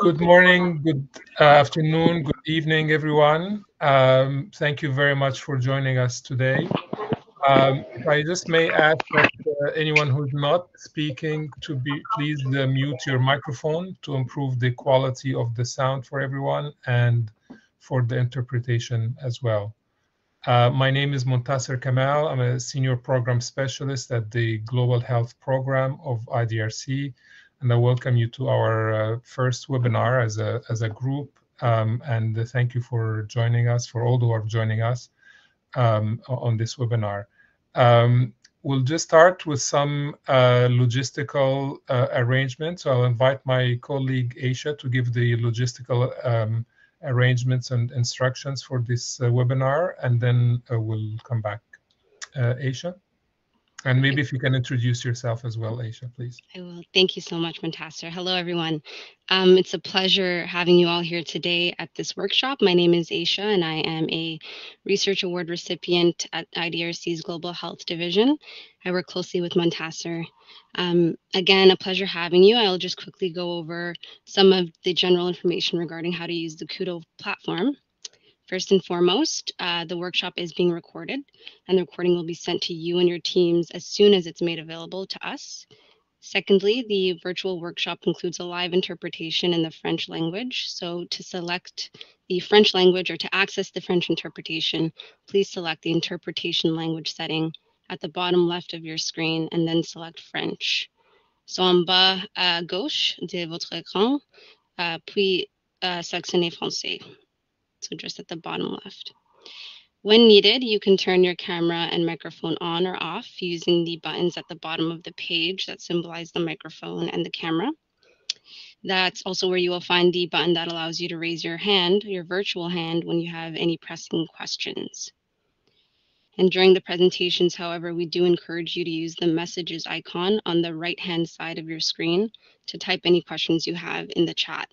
Good morning, good afternoon, good evening, everyone. Thank you very much for joining us today. If I just may ask that anyone who's not speaking to be please mute your microphone to improve the quality of the sound for everyone and for the interpretation as well. My name is Montasser Kamal. I'm a senior program specialist at the Global Health Program of IDRC, and I welcome you to our first webinar as a group. And thank you for joining us, for all who are joining us on this webinar. We'll just start with some logistical arrangements. So I'll invite my colleague Aisha to give the logistical arrangements and instructions for this webinar, and then we'll come back. Aisha? And maybe if you can introduce yourself as well, Aisha, please. I will. Thank you so much, Montasser. Hello, everyone. It's a pleasure having you all here today at this workshop. My name is Aisha, and I am a Research Award recipient at IDRC's Global Health Division. I work closely with Montasser. Again, a pleasure having you. I'll just quickly go over some of the general information regarding how to use the Kudo platform. First and foremost, the workshop is being recorded, and the recording will be sent to you and your teams as soon as it's made available to us. Secondly, the virtual workshop includes a live interpretation in the French language. So to select the French language or to access the French interpretation, please select the interpretation language setting at the bottom left of your screen and then select French. So en bas à gauche de votre écran, puis sélectionnez Français. So just at the bottom left. When needed, you can turn your camera and microphone on or off using the buttons at the bottom of the page that symbolize the microphone and the camera. That's also where you will find the button that allows you to raise your hand, your virtual hand, when you have any pressing questions. And during the presentations, however, we do encourage you to use the messages icon on the right-hand side of your screen to type any questions you have in the chat.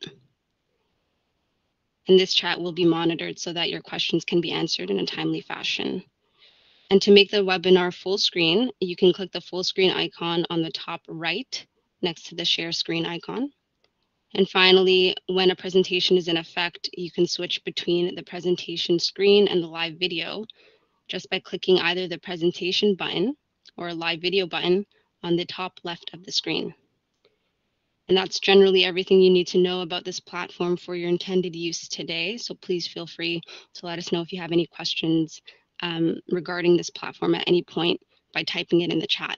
And this chat will be monitored so that your questions can be answered in a timely fashion. And to make the webinar full screen, you can click the full screen icon on the top right next to the share screen icon. And finally, when a presentation is in effect, you can switch between the presentation screen and the live video just by clicking either the presentation button or live video button on the top left of the screen. And that's generally everything you need to know about this platform for your intended use today. So please feel free to let us know if you have any questions regarding this platform at any point by typing it in the chat.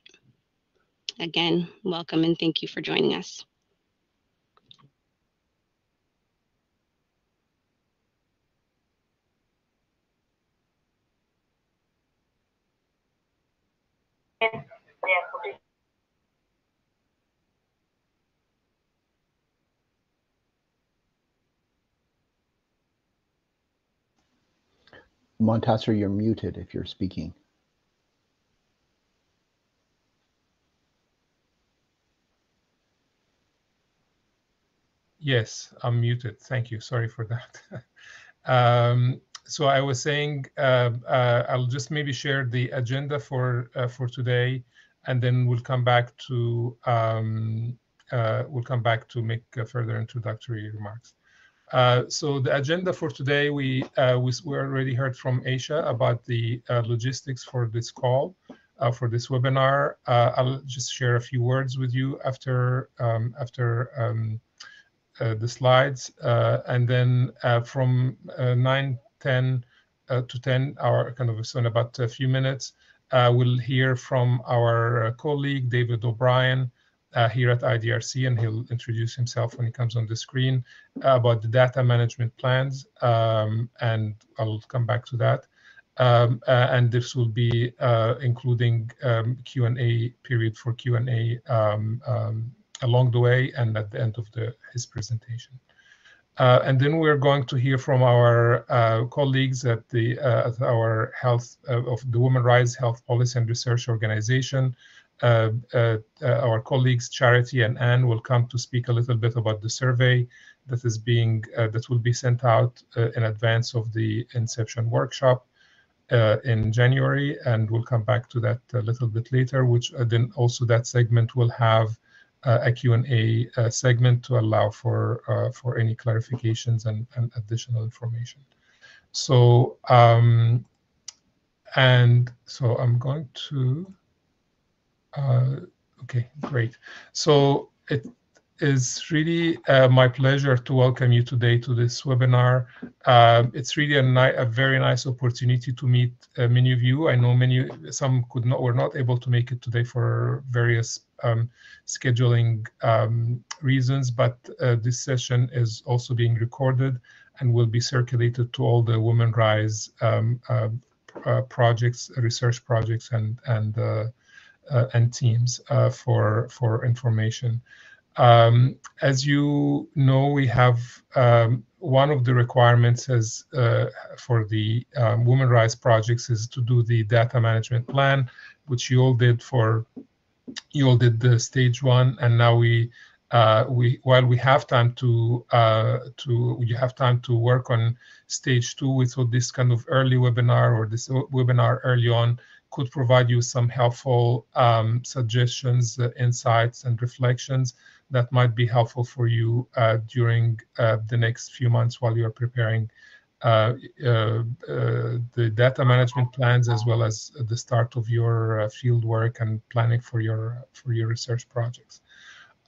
Again, welcome and thank you for joining us. Montasser, you're muted if you're speaking. Yes, I'm muted. Thank you. Sorry for that. So I was saying I'll just maybe share the agenda for today, and then we'll come back to make further introductory remarks. So the agenda for today, we already heard from Aisha about the logistics for this call, for this webinar. I'll just share a few words with you after the slides, and then from 9:10 to 10, so in about a few minutes, we'll hear from our colleague David O'Brien here at IDRC, and he'll introduce himself when he comes on the screen about the data management plans, and I'll come back to that. And this will be including Q&A period for Q&A along the way and at the end of his presentation. And then we're going to hear from our colleagues at our health of the Women Rights Health Policy and Research Organization. Our colleagues Charity and Anne will come to speak a little bit about the survey that is that will be sent out in advance of the Inception workshop in January, and we'll come back to that a little bit later. Which then also that segment will have a Q&A segment to allow for any clarifications and additional information. So I'm going to okay, great. So it is really my pleasure to welcome you today to this webinar. It's really a very nice opportunity to meet many of you. I know some were not able to make it today for various scheduling reasons, but this session is also being recorded and will be circulated to all the Women Rise projects, research projects, and teams for information. As you know, we have one of the requirements is for the Women Rights projects is to do the data management plan, which you all did the stage one, and now while we have time to you have time to work on stage two. We thought this kind of early webinar or this webinar early on could provide you some helpful suggestions, insights, and reflections that might be helpful for you during the next few months while you're preparing the data management plans, as well as the start of your field work and planning for your research projects.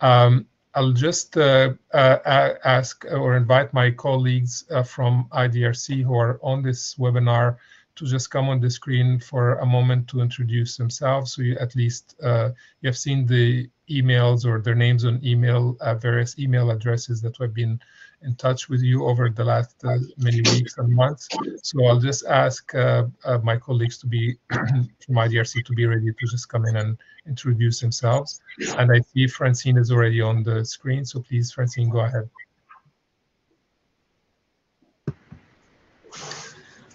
I'll just ask or invite my colleagues from IDRC who are on this webinar to just come on the screen for a moment to introduce themselves. So you at least you have seen the emails or their names on email, various email addresses that have been in touch with you over the last many weeks and months. So I'll just ask my colleagues to be from IDRC to be ready to just come in and introduce themselves. And I see Francine is already on the screen, so please, Francine, go ahead.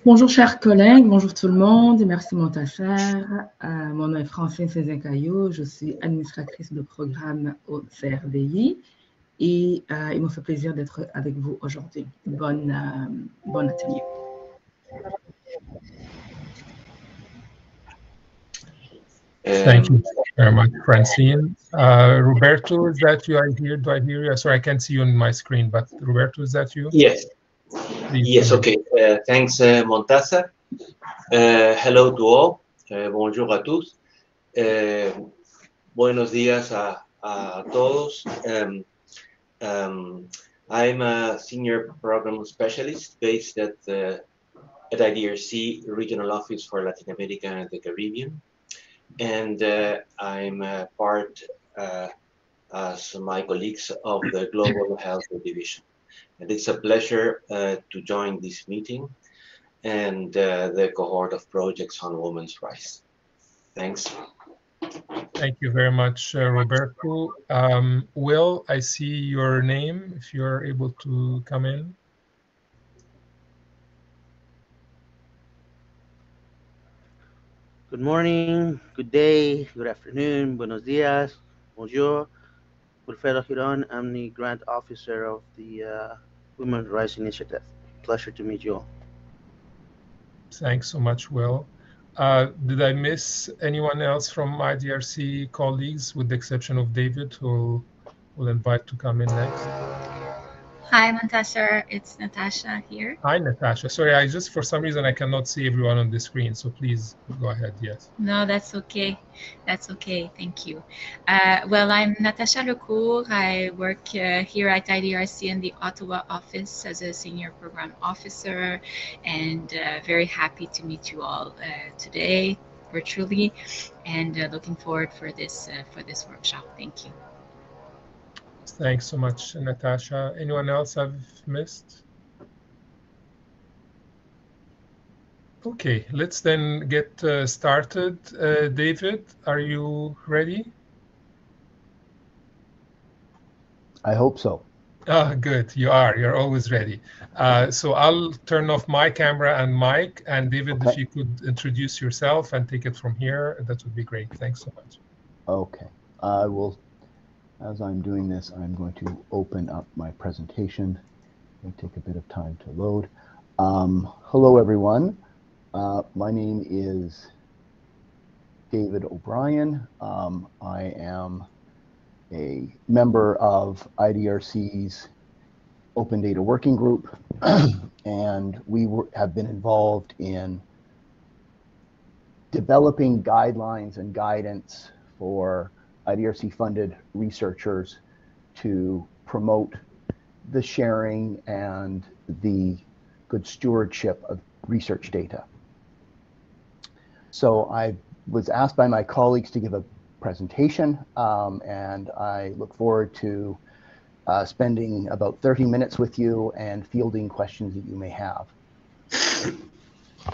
Bonjour chers collègues, bonjour tout le monde, merci Montasser. Mon nom est Francine Cézin-Caillou, je suis administratrice de programme au CRDI et il me fait plaisir d'être avec vous aujourd'hui. Bon atelier. Thank you very much, Francine. Roberto, is that you? Do I hear you? Sorry, I can't see you on my screen, but Roberto, is that you? Yes. Please, yes, okay. Thanks, Montasser. Hello to all. Bonjour à tous. Buenos días a todos. I'm a senior program specialist based at IDRC Regional Office for Latin America and the Caribbean. And I'm part, as my colleagues, of the Global Health Division. And it's a pleasure to join this meeting and the cohort of projects on women's rights. Thanks. Thank you very much, Roberto. Will, I see your name, if you're able to come in. Good morning, good day, good afternoon, buenos dias, bonjour. Wilfredo Giron, I'm the grant officer of the Women's Rights Initiative. Pleasure to meet you all. Thanks so much, Will. Did I miss anyone else from IDRC colleagues, with the exception of David, who we'll invite to come in next? Hi, Montasser. It's Natasha here. Hi, Natasha. Sorry, for some reason, I cannot see everyone on the screen, so please go ahead, yes. No, that's okay. That's okay. Thank you. Well, I'm Natasha Lecourt. I work here at IDRC in the Ottawa office as a senior program officer, and very happy to meet you all today virtually, and looking forward for this workshop. Thank you. Thanks so much, Natasha. Anyone else I've missed? Okay, let's then get started. David, are you ready? I hope so. Good, you are. You're always ready. So I'll turn off my camera and mic, and David, Okay. if you could introduce yourself and take it from here, that would be great. Thanks so much. Okay, I will. As I'm doing this, I'm going to open up my presentation. It'll take a bit of time to load. Hello, everyone. My name is David O'Brien. I am a member of IDRC's Open Data Working Group, and we have been involved in developing guidelines and guidance for IDRC-funded researchers to promote the sharing and the good stewardship of research data. So I was asked by my colleagues to give a presentation, and I look forward to spending about 30 minutes with you and fielding questions that you may have.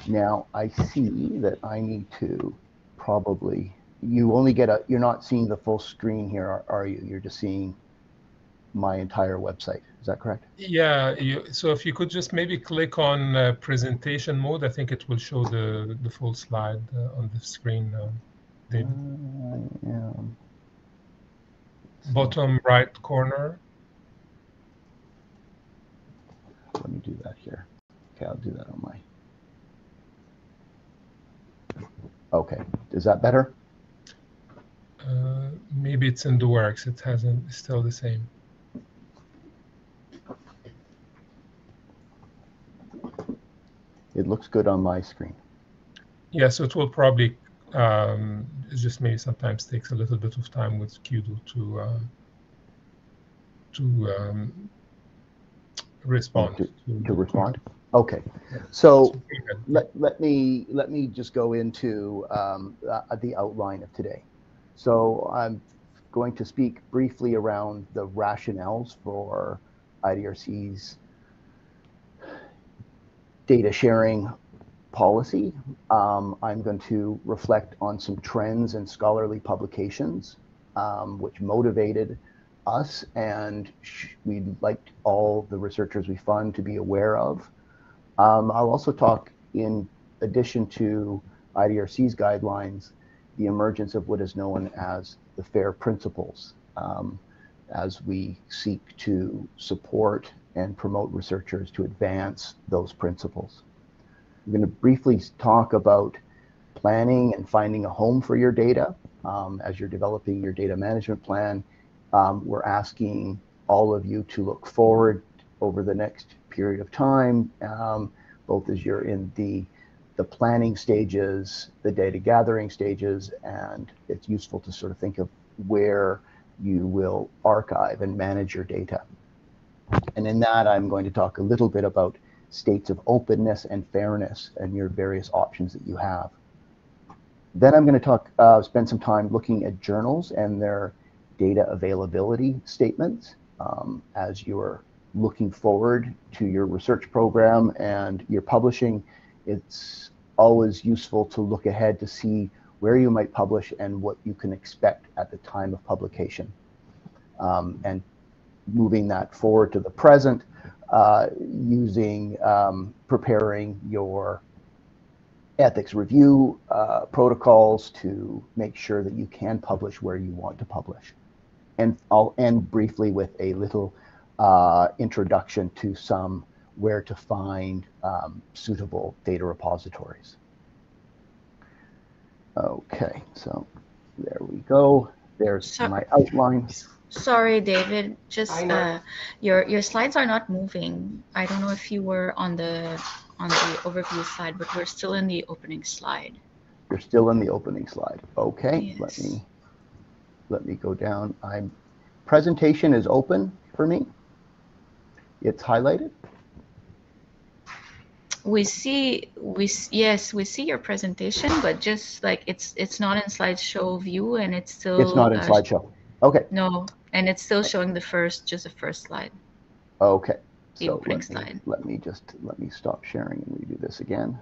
Now, I see that I need to probably, you only get you're not seeing the full screen here, are you? You're just seeing my entire website. Is that correct? Yeah, so if you could just maybe click on presentation mode, I think it will show the full slide on the screen, David. Bottom right corner. Let me do that here. Okay, I'll do that on my. Okay, is that better? Maybe it's in the works. It hasn't. It's still the same. It looks good on my screen. Yeah, so it will probably. It just maybe sometimes takes a little bit of time with Qdo to respond. To respond. Okay, so let me just go into the outline of today. So I'm going to speak briefly around the rationales for IDRC's data sharing policy. I'm going to reflect on some trends and scholarly publications which motivated us and we'd like all the researchers we fund to be aware of. I'll also talk, in addition to IDRC's guidelines, the emergence of what is known as the FAIR principles as we seek to support and promote researchers to advance those principles. I'm going to briefly talk about planning and finding a home for your data. As you're developing your data management plan, we're asking all of you to look forward over the next period of time, both as you're in the planning stages, the data gathering stages, and it's useful to sort of think of where you will archive and manage your data. And in that, I'm going to talk a little bit about states of openness and fairness and your various options that you have. Then I'm going to talk, spend some time looking at journals and their data availability statements as you're looking forward to your research program and your publishing. It's always useful to look ahead to see where you might publish and what you can expect at the time of publication. And moving that forward to the present, using preparing your ethics review protocols to make sure that you can publish where you want to publish. And I'll end briefly with a little introduction to some where to find suitable data repositories. Okay, so there we go. There's my outline. Sorry, David. Just your slides are not moving. I don't know if you were on the overview slide, but we're still in the opening slide. You're still in the opening slide. Okay, yes. let me go down. Presentation is open for me. It's highlighted. We see your presentation, but just like it's not in slideshow view, and it's still. It's not in slideshow. Okay. No, and it's still showing just the first slide. Okay. The opening slide. Let me stop sharing and redo this again.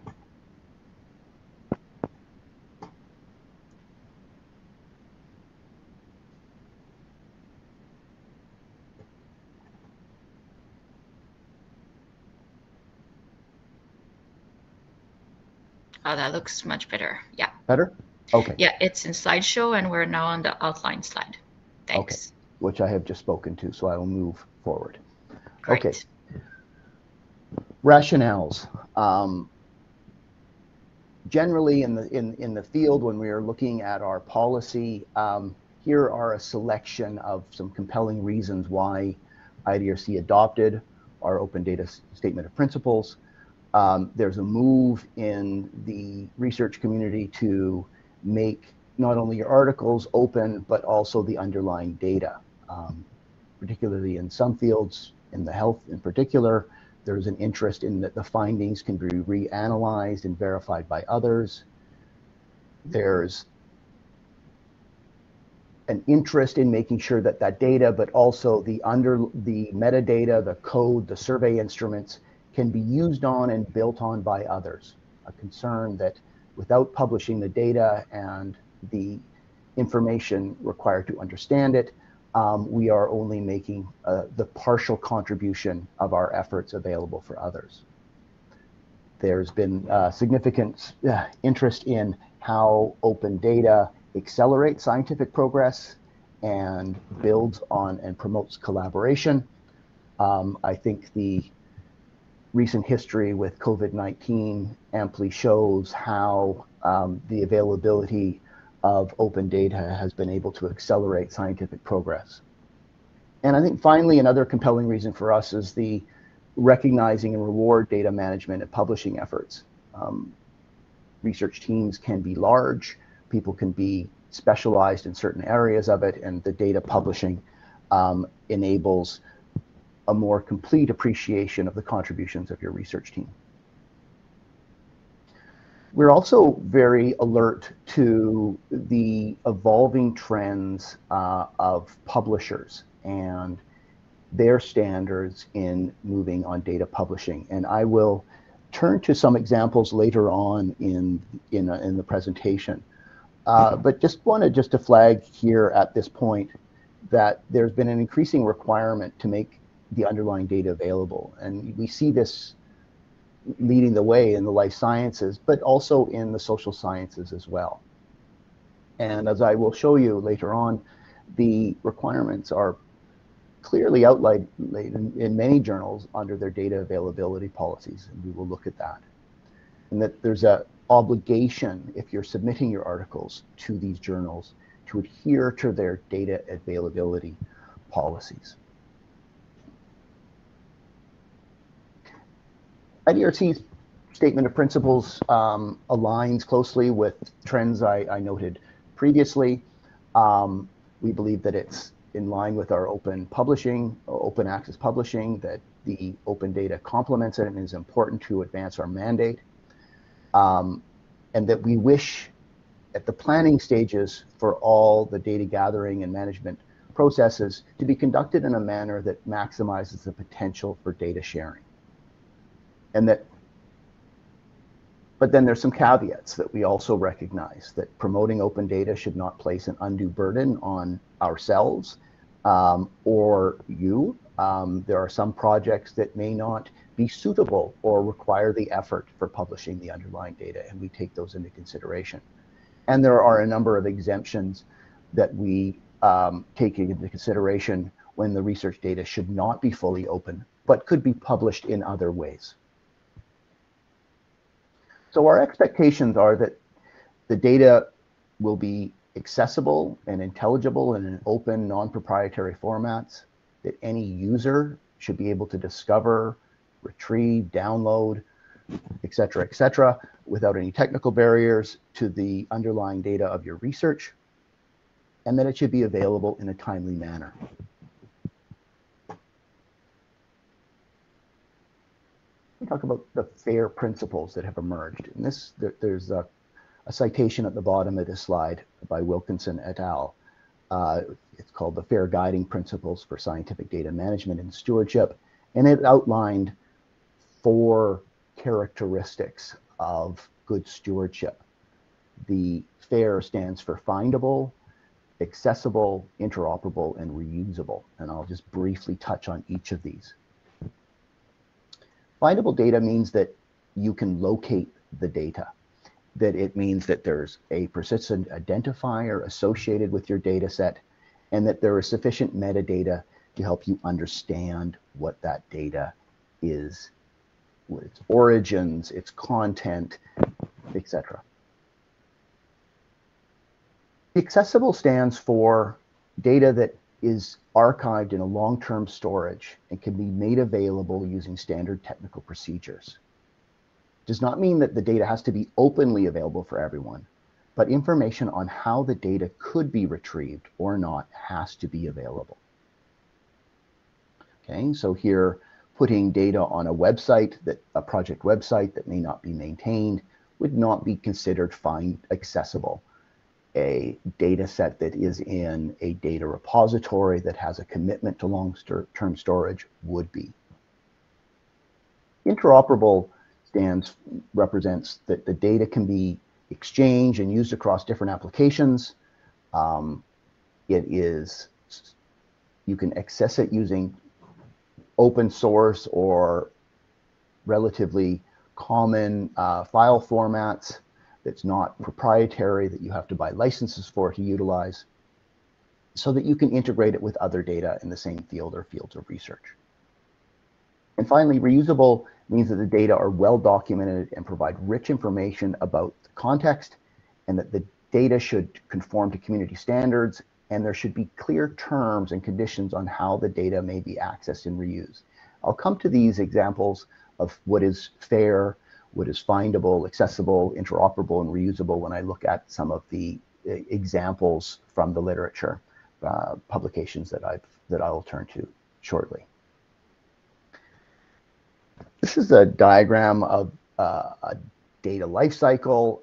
Oh, that looks much better. Yeah. Better? Okay. Yeah, it's in slideshow, and we're now on the outline slide. Thanks. Okay, which I have just spoken to, so I will move forward. Great. Okay. Rationales. Generally, in the field, when we are looking at our policy, here are a selection of some compelling reasons why IDRC adopted our open data statement of principles. There's a move in the research community to make not only your articles open, but also the underlying data, particularly in some fields, in the health in particular. There's an interest in that the findings can be reanalyzed and verified by others. There's an interest in making sure that that data, but also the metadata, the code, the survey instruments can be used on and built on by others. A concern that without publishing the data and the information required to understand it, we are only making the partial contribution of our efforts available for others. There's been significant interest in how open data accelerates scientific progress and builds on and promotes collaboration. I think the recent history with COVID-19 amply shows how the availability of open data has been able to accelerate scientific progress. And I think finally, another compelling reason for us is the recognizing and reward data management and publishing efforts. Research teams can be large, people can be specialized in certain areas of it, and the data publishing enables a more complete appreciation of the contributions of your research team. We're also very alert to the evolving trends of publishers and their standards in moving on data publishing. And I will turn to some examples later on in the presentation. But just wanted to flag here at this point that there's been an increasing requirement to make the underlying data available. And we see this leading the way in the life sciences, but also in the social sciences as well. And as I will show you later on, the requirements are clearly outlined in many journals under their data availability policies, and we will look at that. And that there's an obligation, if you're submitting your articles to these journals, to adhere to their data availability policies. IDRC's statement of principles aligns closely with trends I noted previously. We believe that it's in line with our open publishing, open access publishing, that the open data complements it and is important to advance our mandate. And that we wish at the planning stages for all the data gathering and management processes to be conducted in a manner that maximizes the potential for data sharing. And that, but then there's some caveats that we also recognize, that promoting open data should not place an undue burden on ourselves or you. There are some projects that may not be suitable or require the effort for publishing the underlying data, and we take those into consideration. And there are a number of exemptions that we take into consideration when the research data should not be fully open, but could be published in other ways. So our expectations are that the data will be accessible and intelligible in an open, non-proprietary formats, that any user should be able to discover, retrieve, download, et cetera, without any technical barriers to the underlying data of your research, and that it should be available in a timely manner. We talk about the FAIR principles that have emerged. And there's a citation at the bottom of this slide by Wilkinson et al. It's called the FAIR Guiding Principles for Scientific Data Management and Stewardship. And it outlined 4 characteristics of good stewardship. The FAIR stands for findable, accessible, interoperable, and reusable. And I'll just briefly touch on each of these. Findable data means that you can locate the data, that it means that there's a persistent identifier associated with your data set, and that there is sufficient metadata to help you understand what that data is, what its origins, its content, etc. Accessible stands for data that is archived in a long-term storage and can be made available using standard technical procedures. It does not mean that the data has to be openly available for everyone, but information on how the data could be retrieved or not has to be available. Okay, so here, putting data on a website, a project website that may not be maintained, would not be considered accessible. A data set that is in a data repository that has a commitment to long-term storage would be. Interoperable represents that the data can be exchanged and used across different applications. You can access it using open source or relatively common file formats that's not proprietary, that you have to buy licenses for to utilize, so that you can integrate it with other data in the same field or fields of research. And finally, reusable means that the data are well documented and provide rich information about the context, and that the data should conform to community standards, and there should be clear terms and conditions on how the data may be accessed and reused. I'll come to these examples of what is fair, what is findable, accessible, interoperable, and reusable when I look at some of the examples from the literature, publications that I will turn to shortly. This is a diagram of a data lifecycle.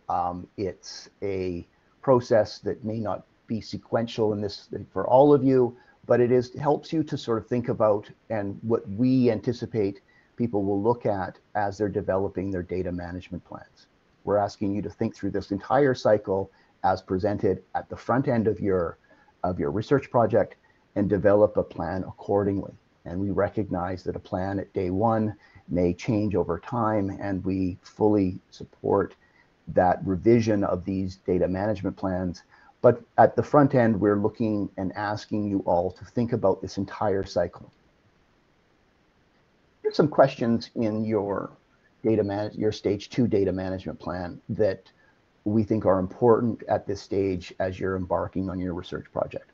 It's a process that may not be sequential in this for all of you, but it helps you to sort of think about and what we anticipate people will look at as they're developing their data management plans. We're asking you to think through this entire cycle as presented at the front end of your research project and develop a plan accordingly. And we recognize that a plan at day one may change over time, and we fully support that revision of these data management plans. But at the front end, we're looking and asking you all to think about this entire cycle. Here's some questions in your stage 2 data management plan that we think are important at this stage as you're embarking on your research project.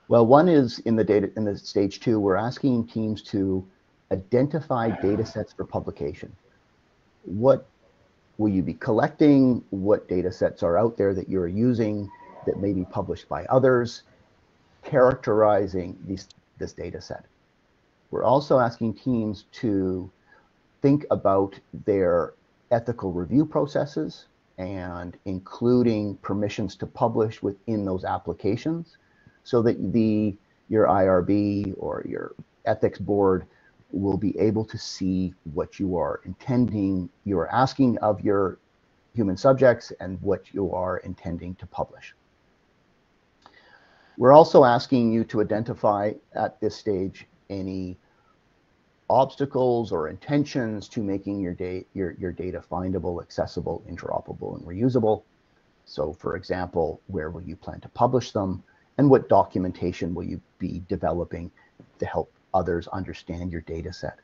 Well, one is in the stage 2, we're asking teams to identify data sets for publication. What will you be collecting? What data sets are out there that you're using that may be published by others? Characterizing this data set. We're also asking teams to think about their ethical review processes and including permissions to publish within those applications, so that your IRB or your ethics board will be able to see what you are intending, you are asking of your human subjects and what you are intending to publish. We're also asking you to identify at this stage any obstacles or intentions to making your data findable, accessible, interoperable, and reusable. So for example, where will you plan to publish them, and what documentation will you be developing to help others understand your data set?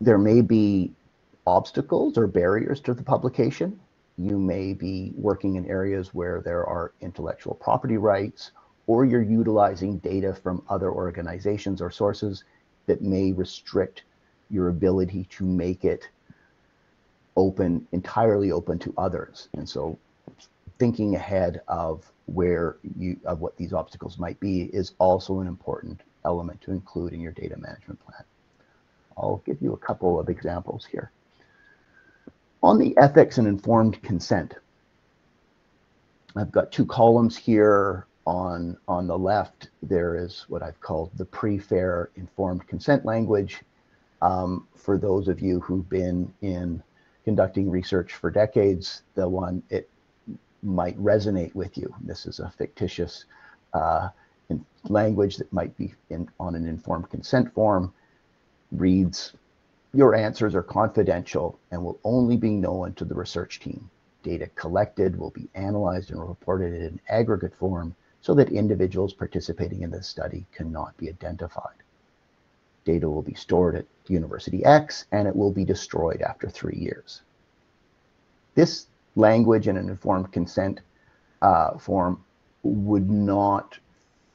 There may be obstacles or barriers to the publication. You may be working in areas where there are intellectual property rights, or you're utilizing data from other organizations or sources that may restrict your ability to make it open, entirely open to others. And so thinking ahead of what these obstacles might be is also an important element to include in your data management plan. I'll give you a couple of examples here. On the ethics and informed consent, I've got two columns here. On the left, there is what I've called the pre-FAIR informed consent language. For those of you who've been in conducting research for decades, it might resonate with you. This is a fictitious language that might be on an informed consent form. Reads, your answers are confidential and will only be known to the research team. Data collected will be analyzed and reported in an aggregate form so that individuals participating in this study cannot be identified. Data will be stored at University X and it will be destroyed after 3 years. This language in an informed consent form would not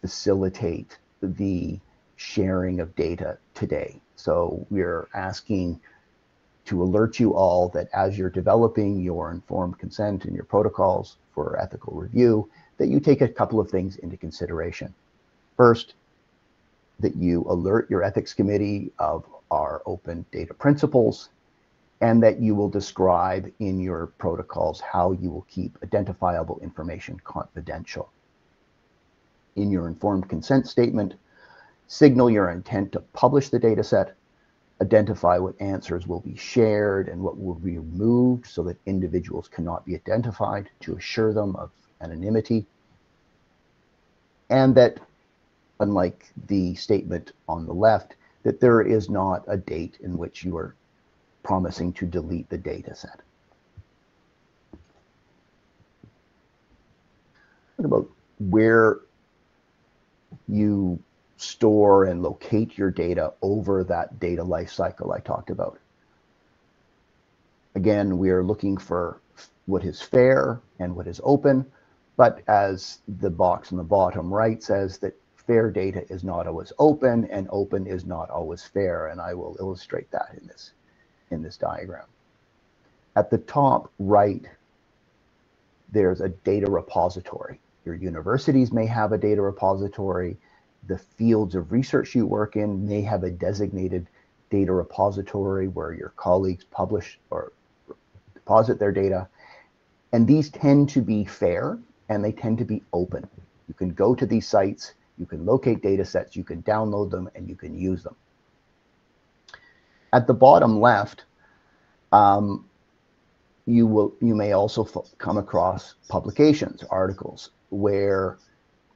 facilitate the sharing of data today. So we're asking to alert you all that as you're developing your informed consent and your protocols for ethical review, that you take a couple of things into consideration. First, that you alert your ethics committee of our open data principles, and that you will describe in your protocols how you will keep identifiable information confidential. In your informed consent statement, signal your intent to publish the data set, identify what answers will be shared and what will be removed so that individuals cannot be identified to assure them of anonymity, and that, unlike the statement on the left, that there is not a date in which you are promising to delete the data set. What about where you store and locate your data over that data life cycle I talked about? Again, we are looking for what is fair and what is open, but as the box on the bottom right says, that fair data is not always open and open is not always fair, and I will illustrate that in this diagram. At the top right, there's a data repository. Your universities may have a data repository. The fields of research you work in may have a designated data repository where your colleagues publish or deposit their data. And these tend to be fair and they tend to be open. You can go to these sites, you can locate data sets, you can download them, and you can use them. At the bottom left, you may also come across publications, articles, where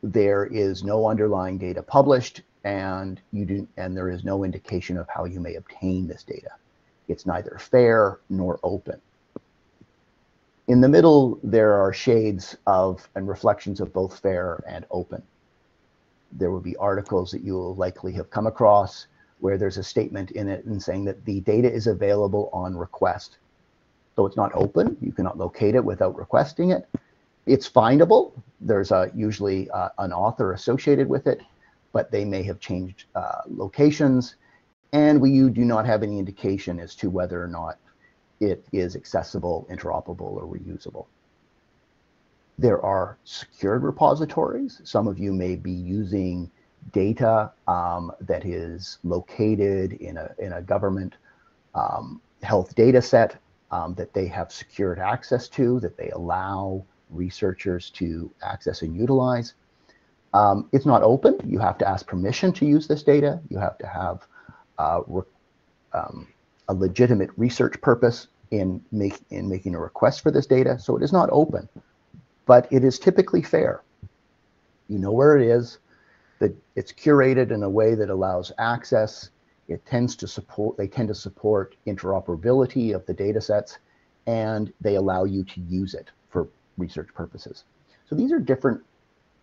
there is no underlying data published and there is no indication of how you may obtain this data. It's neither fair nor open. In the middle, there are shades of and reflections of both fair and open. There will be articles that you will likely have come across where there's a statement in it and saying that the data is available on request. So it's not open, you cannot locate it without requesting it. It's findable, there's usually an author associated with it, but they may have changed locations, and you do not have any indication as to whether or not it is accessible, interoperable, or reusable. There are secured repositories. Some of you may be using data that is located in a government health data set that they have secured access to, that they allow researchers to access and utilize. It's not open. You have to ask permission to use this data. You have to have a legitimate research purpose in making a request for this data. So it is not open, but it is typically fair. You know where it is, that it's curated in a way that allows access. They tend to support interoperability of the data sets, and they allow you to use it for research purposes. So these are different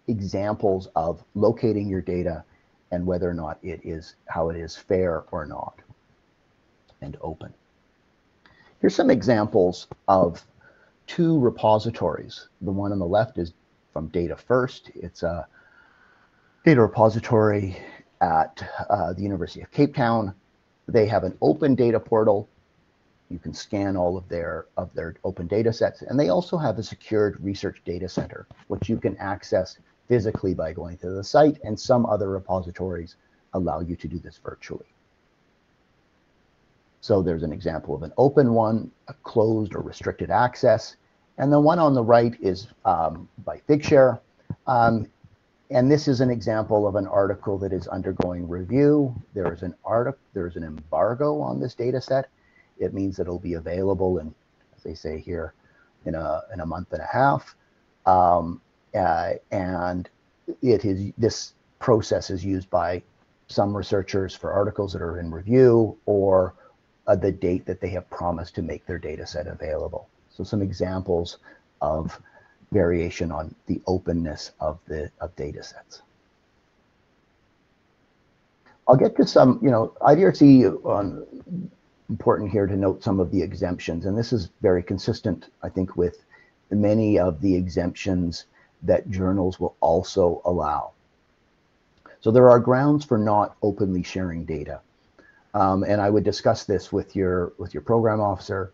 examples of locating your data and whether or not how it is fair or not, and open. Here's some examples of two repositories. The one on the left is from Data First. It's a data repository at the University of Cape Town. They have an open data portal. You can scan all of their open data sets, and they also have a secured research data center, which you can access physically by going to the site, and some other repositories allow you to do this virtually. So there's an example of an open one, a closed or restricted access, and the one on the right is by Figshare. And this is an example of an article that is undergoing review. There is an embargo on this data set. It means that it'll be available in, as they say here, in a month and a half. And this process is used by some researchers for articles that are in review, or the date that they have promised to make their data set available. So some examples of variation on the openness of data sets. I'll get to some, IDRC important here to note some of the exemptions, and this is very consistent, I think, with many of the exemptions that journals will also allow. So there are grounds for not openly sharing data, and I would discuss this with your program officer,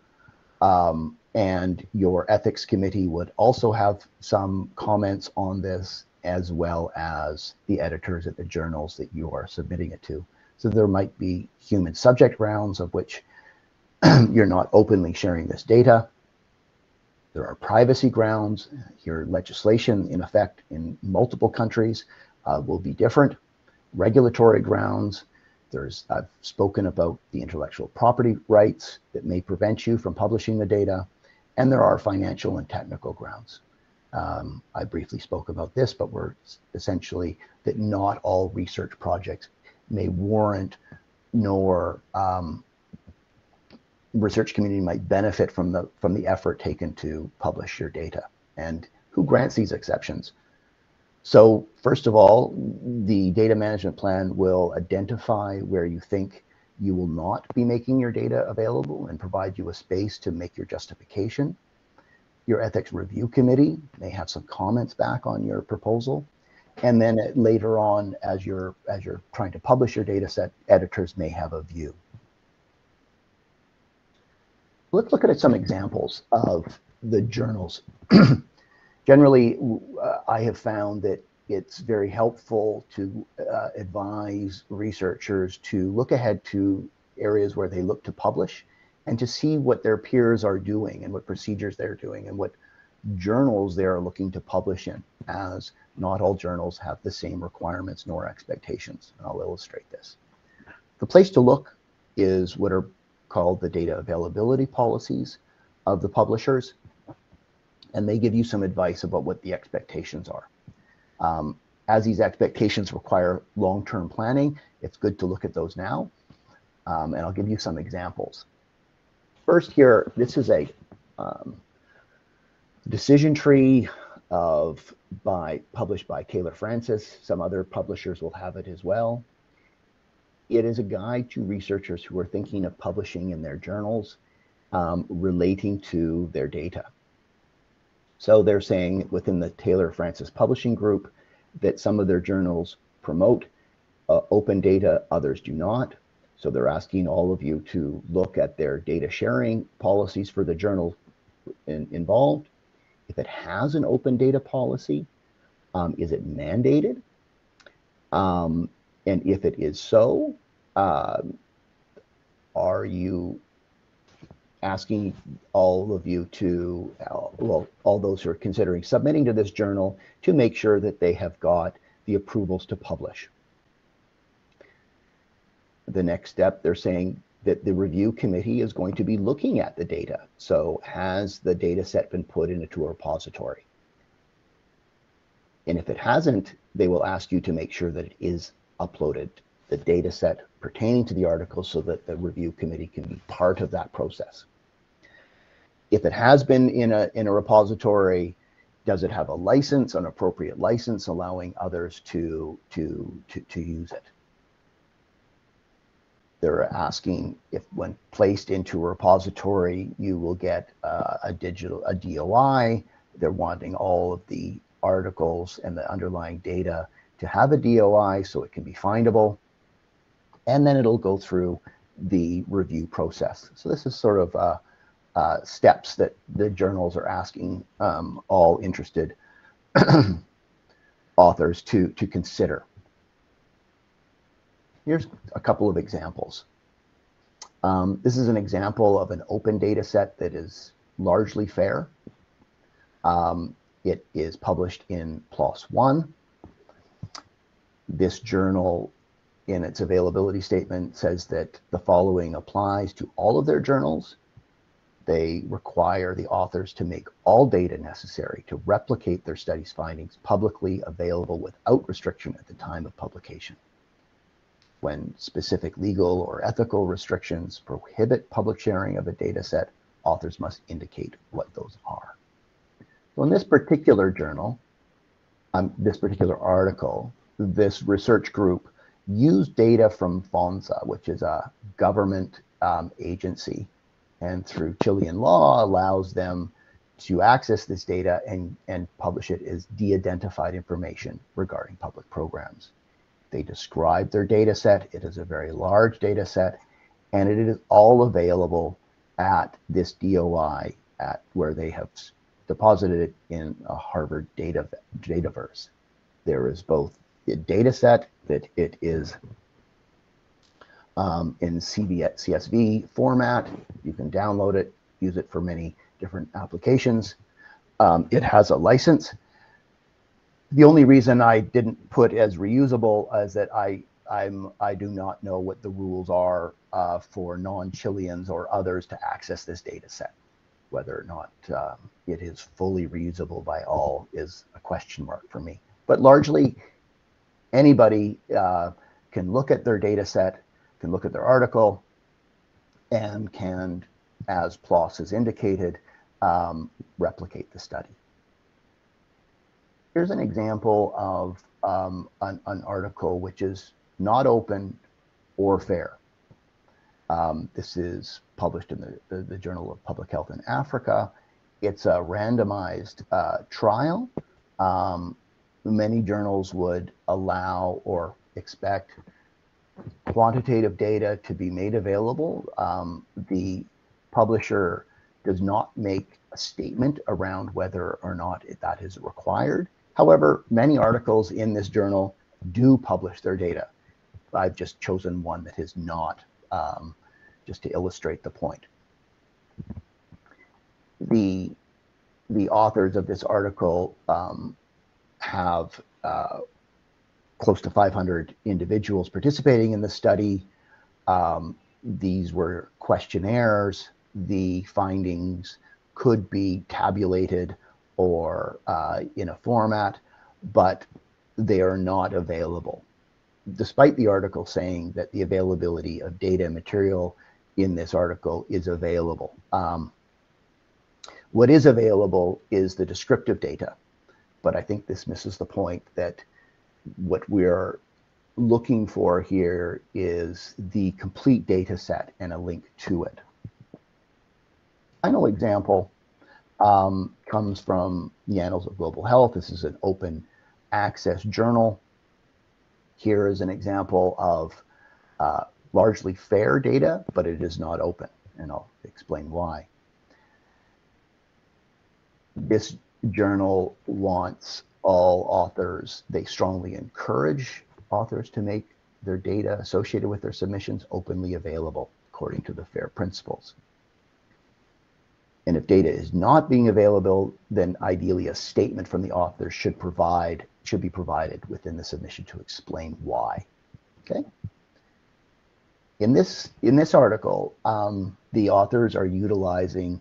and your ethics committee would also have some comments on this, as well as the editors at the journals that you are submitting it to. So there might be human subject grounds of which you're not openly sharing this data. There are privacy grounds. Your legislation in effect in multiple countries will be different. Regulatory grounds. I've spoken about the intellectual property rights that may prevent you from publishing the data. And there are financial and technical grounds. I briefly spoke about this, but we're essentially that not all research projects may warrant, nor research community might benefit from the effort taken to publish your data. And who grants these exceptions? So first of all, the data management plan will identify where you think you will not be making your data available and provide you a space to make your justification. Your ethics review committee may have some comments back on your proposal. And then later on, as you're trying to publish your data set, editors may have a view. Let's look at some examples of the journals. Generally, I have found that it's very helpful to advise researchers to look ahead to areas where they look to publish and to see what their peers are doing and what procedures they're doing and what journals they're looking to publish in, as not all journals have the same requirements nor expectations. And I'll illustrate this. The place to look is what are called the data availability policies of the publishers, and they give you some advice about what the expectations are. As these expectations require long-term planning, it's good to look at those now, and I'll give you some examples. First here, this is a decision tree published by Taylor Francis. Some other publishers will have it as well. It is a guide to researchers who are thinking of publishing in their journals relating to their data. So they're saying within the Taylor Francis Publishing Group that some of their journals promote open data, others do not. So they're asking all of you to look at their data sharing policies for the journal involved. If it has an open data policy, is it mandated? And if it is so, are you asking all of you to, well, all those who are considering submitting to this journal to make sure that they have got the approvals to publish? The next step, they're saying that the review committee is going to be looking at the data. So has the data set been put into a repository? And if it hasn't, they will ask you to make sure that it is uploaded, the data set pertaining to the article, so that the review committee can be part of that process. If it has been in a repository, does it have a license, an appropriate license, allowing others to use it? They're asking if, when placed into a repository, you will get a DOI. They're wanting all of the articles and the underlying data to have a DOI so it can be findable. And then it'll go through the review process. So this is sort of steps that the journals are asking all interested authors to consider. Here's a couple of examples. This is an example of an open data set that is largely fair. It is published in PLOS One. This journal, in its availability statement, says that the following applies to all of their journals. They require the authors to make all data necessary to replicate their study's findings publicly available without restriction at the time of publication. When specific legal or ethical restrictions prohibit public sharing of a data set, authors must indicate what those are. So in this particular journal, this particular article, this research group used data from FONSA, which is a government agency, and through Chilean law allows them to access this data and publish it as de-identified information regarding public programs. They describe their data set. It is a very large data set, and it is all available at this DOI at where they have deposited it in a Harvard Dataverse. There is both a data set that it is in CSV format. You can download it, use it for many different applications. It has a license. The only reason I didn't put as reusable is that I do not know what the rules are for non-Chileans or others to access this data set. Whether or not it is fully reusable by all is a question mark for me. But largely, anybody can look at their data set, can look at their article, and can, as PLOS has indicated, replicate the study. Here's an example of an article which is not open or fair. This is published in the Journal of Public Health in Africa. It's a randomized trial. Many journals would allow or expect quantitative data to be made available. The publisher does not make a statement around whether or not that is required. However, many articles in this journal do publish their data. I've just chosen one that is not, just to illustrate the point. The authors of this article have close to 500 individuals participating in the study. These were questionnaires. The findings could be tabulated or in a format, but they are not available. Despite the article saying that the availability of data and material in this article is available. What is available is the descriptive data, but I think this misses the point that what we're looking for here is the complete data set and a link to it. Final example comes from the Annals of Global Health. This is an open access journal. Here is an example of largely fair data, but it is not open, and I'll explain why. This journal wants all authors, they strongly encourage authors to make their data associated with their submissions openly available according to the FAIR principles. And if data is not being available, then ideally a statement from the author should be provided within the submission to explain why. Okay. In this article, the authors are utilizing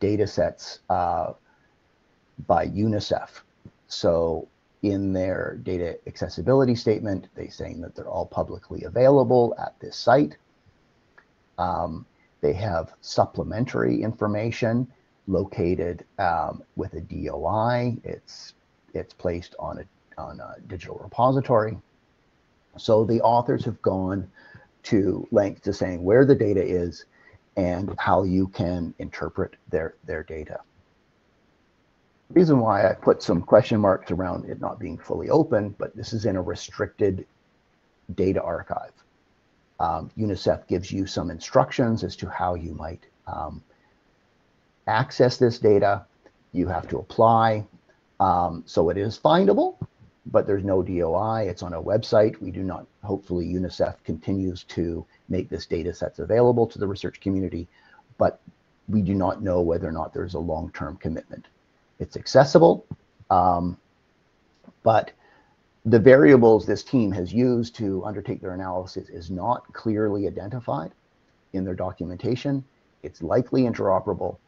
data sets by UNICEF. So in their data accessibility statement, they're saying that they're all publicly available at this site. They have supplementary information located with a DOI. It's placed on a digital repository. So the authors have gone to length to saying where the data is and how you can interpret their data. The reason why I put some question marks around it not being fully open, but this is in a restricted data archive. UNICEF gives you some instructions as to how you might access this data. You have to apply. So it is findable, but there's no DOI. It's on a website. We do not, hopefully UNICEF continues to make this data sets available to the research community, but we do not know whether or not there's a long-term commitment. It's accessible, but the variables this team has used to undertake their analysis is not clearly identified in their documentation. It's likely interoperable,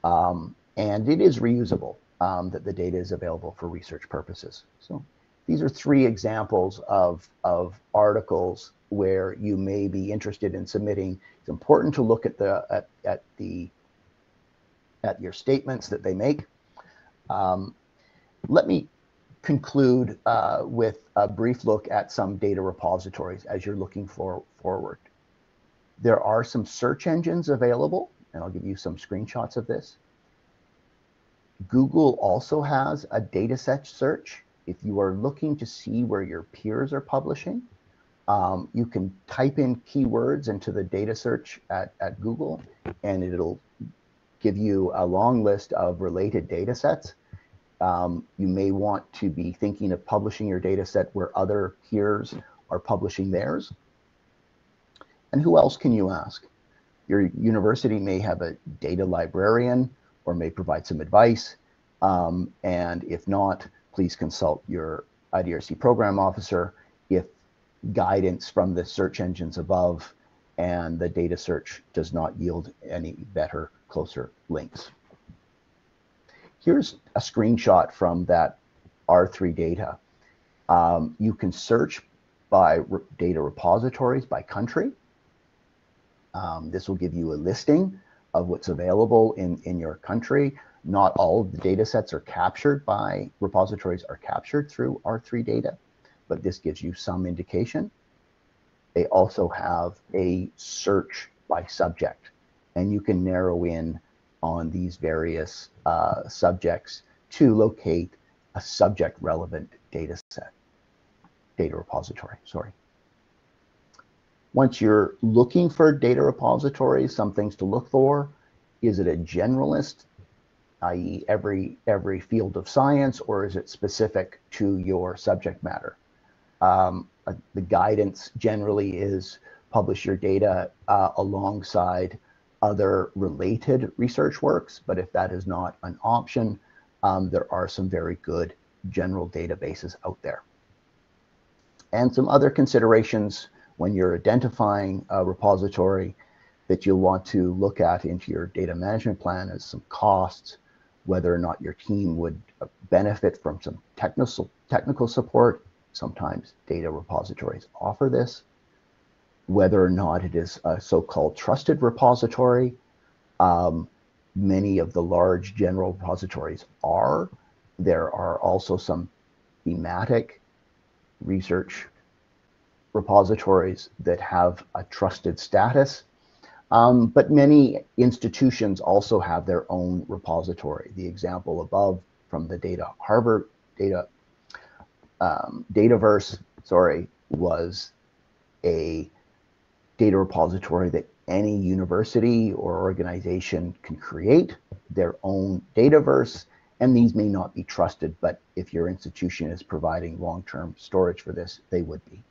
and it is reusable, that the data is available for research purposes. So these are 3 examples of articles where you may be interested in submitting. It's important to look at your statements that they make. Let me conclude with a brief look at some data repositories as you're looking forward. There are some search engines available, and I'll give you some screenshots of this. Google also has a dataset search. If you are looking to see where your peers are publishing, you can type in keywords into the data search at Google, and it'll give you a long list of related data sets. You may want to be thinking of publishing your data set where other peers are publishing theirs. And who else can you ask? Your university may have a data librarian or may provide some advice. And if not, please consult your IDRC program officer if guidance from the search engines above and the data search does not yield any better, closer links. Here's a screenshot from that R3 data. You can search by data repositories by country. This will give you a listing of what's available in your country. Not all of the data sets are captured by repositories are captured through R3 data, but this gives you some indication. They also have a search by subject, and you can narrow in on these various subjects to locate a subject relevant data set, data repository, sorry. Once you're looking for data repositories, some things to look for. Is it a generalist, i.e. every field of science, or is it specific to your subject matter? The guidance generally is publish your data alongside other related research works, but if that is not an option, there are some very good general databases out there. And some other considerations when you're identifying a repository that you'll want to look at into your data management plan is some costs, whether or not your team would benefit from some technical support. Sometimes data repositories offer this. Whether or not it is a so-called trusted repository. Many of the large general repositories are. There are also some thematic research repositories that have a trusted status. But many institutions also have their own repository. The example above from the Harvard Dataverse, was a data repository that any university or organization can create their own Dataverse, and these may not be trusted, but if your institution is providing long-term storage for this, they would be.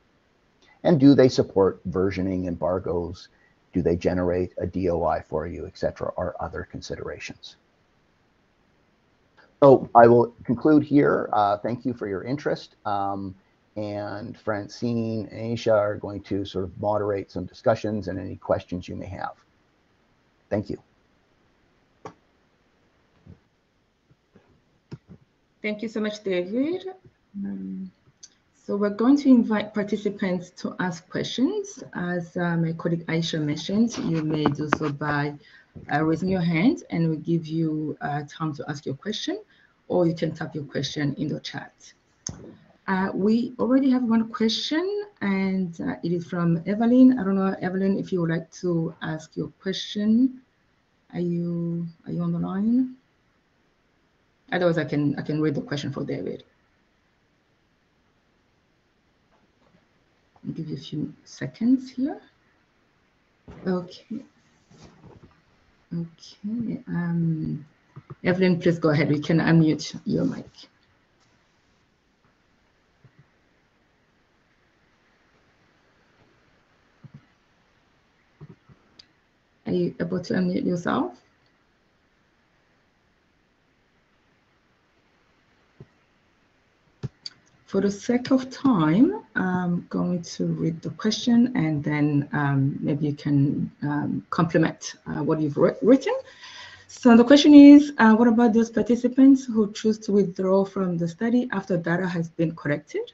And do they support versioning embargoes? Do they generate a DOI for you, etc., or other considerations? So I will conclude here. Thank you for your interest. And Francine and Aisha are going to sort of moderate some discussions and any questions you may have. Thank you. Thank you so much, David. So we're going to invite participants to ask questions. As my colleague Aisha mentioned, you may do so by raising your hand, and we'll give you time to ask your question, or you can type your question in the chat. We already have one question, and it is from Evelyn. I don't know, Evelyn, if you would like to ask your question. Are you on the line? Otherwise, I can read the question for David. I'll give you a few seconds here. Okay. Okay. Evelyn, please go ahead. We can unmute your mic. Are you able to unmute yourself? For the sake of time, I'm going to read the question, and then maybe you can complement what you've written. So the question is, what about those participants who choose to withdraw from the study after data has been collected?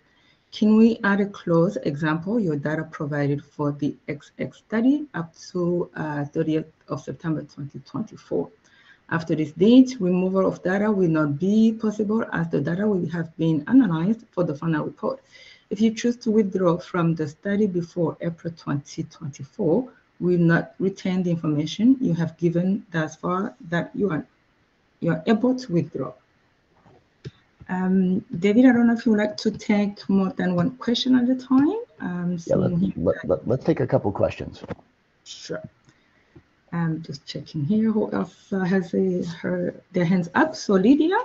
Can we add a clause, example, your data provided for the XX study up to 30th of September 2024. After this date, removal of data will not be possible as the data will have been analyzed for the final report. If you choose to withdraw from the study before April 2024, will not retain the information you have given thus far that you are able to withdraw. David, I don't know if you would like to take more than one question at a time. Yeah, let's take a couple questions. Sure. I'm just checking here who else has their hands up. So Lydia,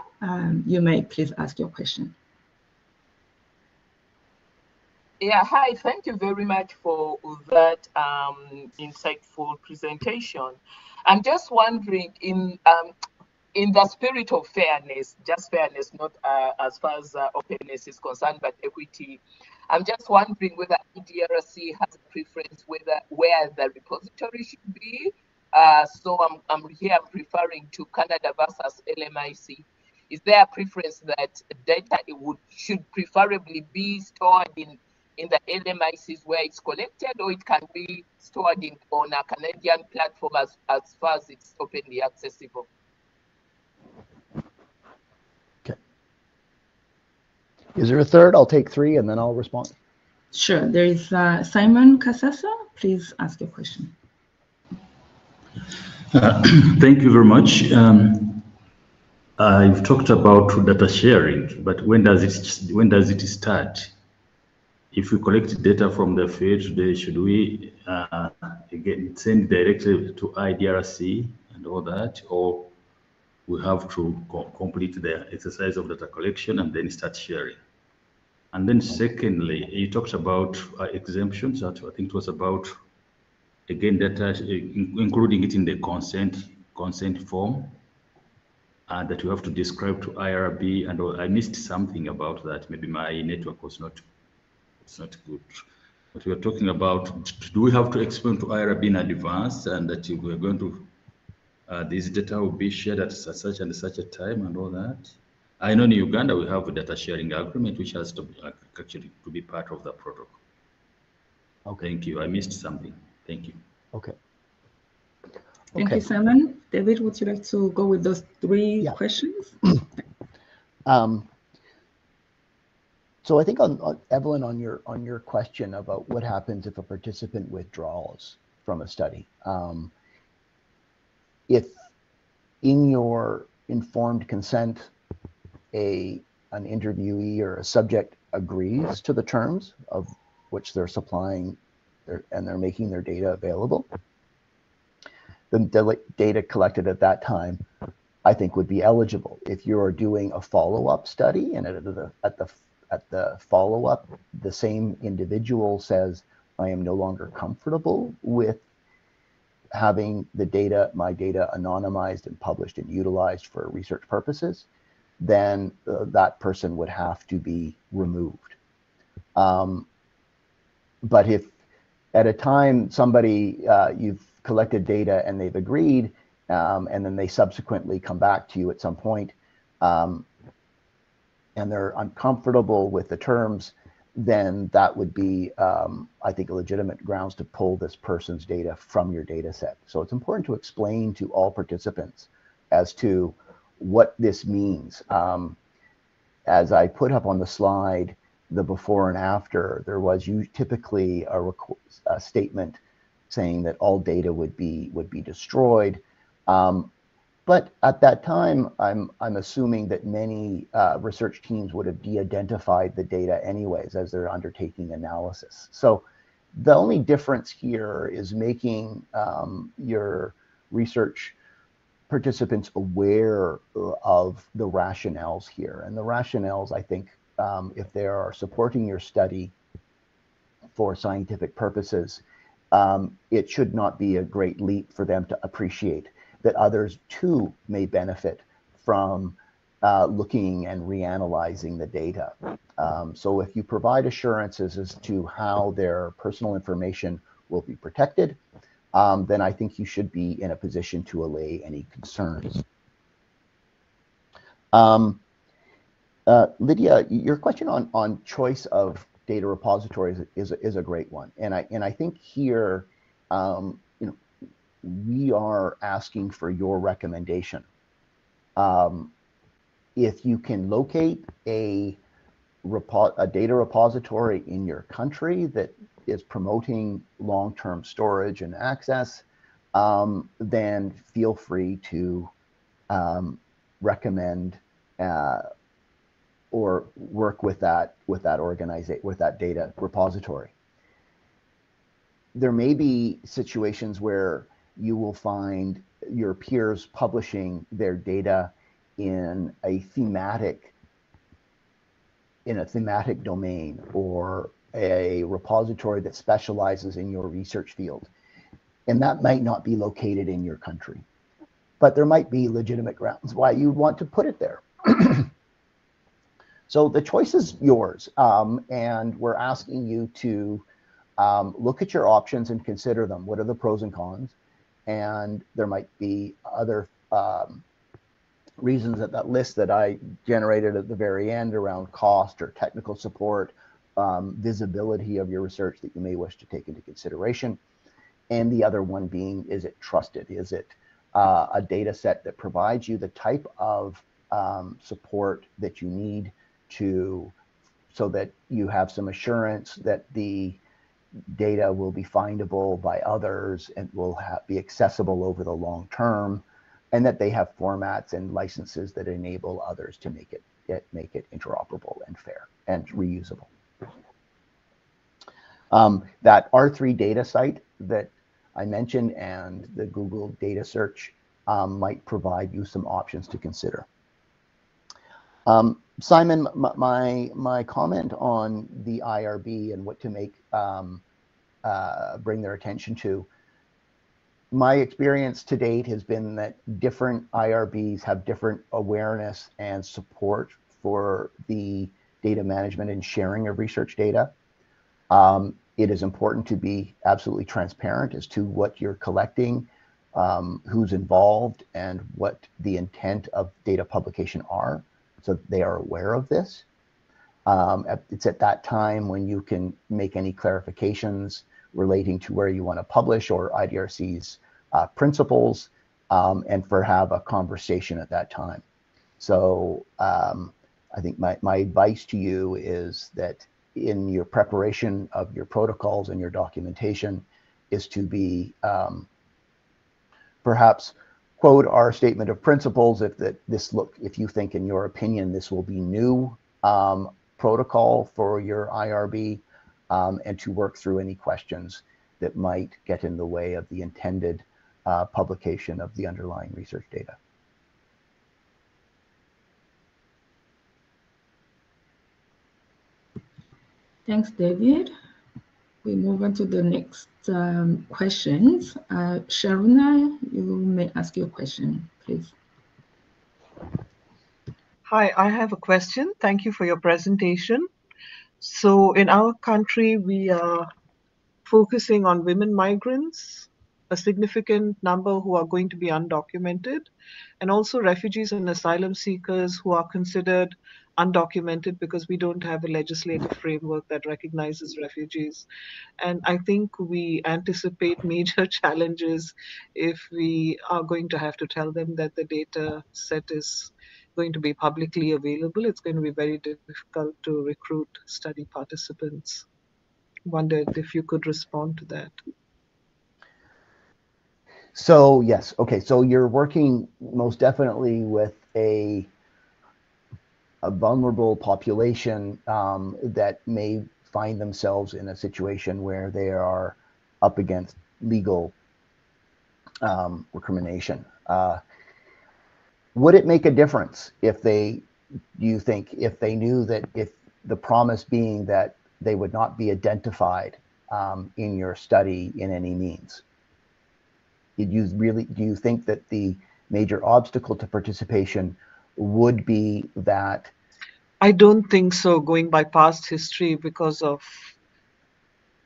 you may please ask your question. Yeah, hi, thank you very much for that insightful presentation. I'm just wondering, in the spirit of fairness, just fairness, not as far as openness is concerned, but equity, I'm just wondering whether DRC has a preference where the repository should be. So I'm referring to Canada versus LMIC. Is there a preference that data should preferably be stored in the LMICs where it's collected, or it can be stored on a Canadian platform as far as it's openly accessible? Okay. Is there a third? I'll take three and then I'll respond. Sure. There is Simon Kasasa. Please ask your question. Thank you very much. I've talked about data sharing, but when does it start? If we collect data from the field today, should we again send directly to IDRC and all that, or we have to complete the exercise of data collection and then start sharing? And then secondly, you talked about exemptions. That I think it was about, again, data, including it in the consent form that you have to describe to IRB, and I missed something about that. Maybe my network was not good. But we are talking about, do we have to explain to IRB in advance and that we're going to, this data will be shared at such and such a time and all that? I know in Uganda we have a data sharing agreement which has to be actually to be part of the protocol. Okay. Thank you. I missed something. Thank you. Okay. Thank you, Simon. David, would you like to go with those three questions? So I think on Evelyn, on your question about what happens if a participant withdraws from a study, if in your informed consent an interviewee or a subject agrees to the terms of which they're supplying and they're making their data available, then the data collected at that time, I think, would be eligible. If you're doing a follow-up study and at the follow-up, the same individual says, I am no longer comfortable with having my data anonymized and published and utilized for research purposes, then that person would have to be removed. But if at a time somebody, you've collected data and they've agreed, and then they subsequently come back to you at some point, and they're uncomfortable with the terms, then that would be, I think, a legitimate grounds to pull this person's data from your data set. So it's important to explain to all participants as to what this means. As I put up on the slide, the before and after, there was typically a statement saying that all data would be destroyed. But at that time, I'm assuming that many research teams would have de-identified the data anyways as they're undertaking analysis. So the only difference here is making your research participants aware of the rationales here. And the rationales, I think, if they are supporting your study for scientific purposes, it should not be a great leap for them to appreciate that others too may benefit from looking and reanalyzing the data. So if you provide assurances as to how their personal information will be protected, then I think you should be in a position to allay any concerns. Lydia, your question on choice of data repositories is a great one, and I think here, we are asking for your recommendation. If you can locate a data repository in your country that is promoting long-term storage and access, then feel free to recommend or work with that data repository. There may be situations where you will find your peers publishing their data in a thematic domain or a repository that specializes in your research field. And that might not be located in your country, but there might be legitimate grounds why you want to put it there. So the choice is yours, and we're asking you to look at your options and consider them. What are the pros and cons? And there might be other reasons that list that I generated at the very end around cost or technical support, visibility of your research that you may wish to take into consideration. And the other one being, is it trusted? Is it a data set that provides you the type of support that you need so that you have some assurance that the data will be findable by others and will be accessible over the long term, and that they have formats and licenses that enable others to make it interoperable and fair and reusable. That R3 data site that I mentioned and the Google data search might provide you some options to consider. Simon, my comment on the IRB and what to bring their attention to, my experience to date has been that different IRBs have different awareness and support for the data management and sharing of research data. It is important to be absolutely transparent as to what you're collecting, who's involved, and what the intent of data publication are, so they are aware of this. It's at that time when you can make any clarifications relating to where you want to publish or IDRC's principles, and have a conversation at that time. So I think my advice to you is that in your preparation of your protocols and your documentation is to be perhaps quote our statement of principles if you think in your opinion this will be new protocol for your IRB, and to work through any questions that might get in the way of the intended publication of the underlying research data. Thanks, David. We move on to the next questions. Sharuna, you may ask your question, please. Hi, I have a question. Thank you for your presentation. So in our country, we are focusing on women migrants, a significant number who are going to be undocumented, and also refugees and asylum seekers who are considered undocumented because we don't have a legislative framework that recognizes refugees. And I think we anticipate major challenges if we are going to have to tell them that the data set is going to be publicly available. It's going to be very difficult to recruit study participants. Wondered if you could respond to that. So yes, okay, so you're working most definitely with a vulnerable population that may find themselves in a situation where they are up against legal recrimination. Would it make a difference if do you think, if they knew that, if the promise being that they would not be identified in your study in any means? Do you think that the major obstacle to participation would be that? I don't think so, going by past history, because of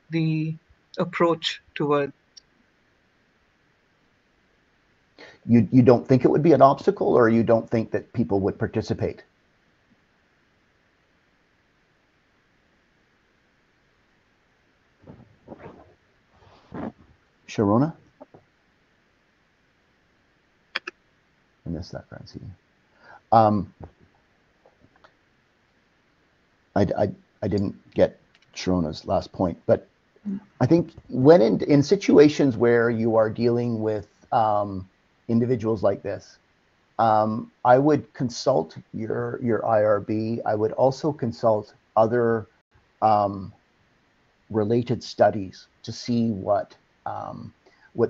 the approach toward. You don't think it would be an obstacle, or you don't think that people would participate? Sharona? I missed that, Francine. I didn't get Sharona's last point, but I think when in situations where you are dealing with individuals like this, I would consult your IRB. I would also consult other related studies to see what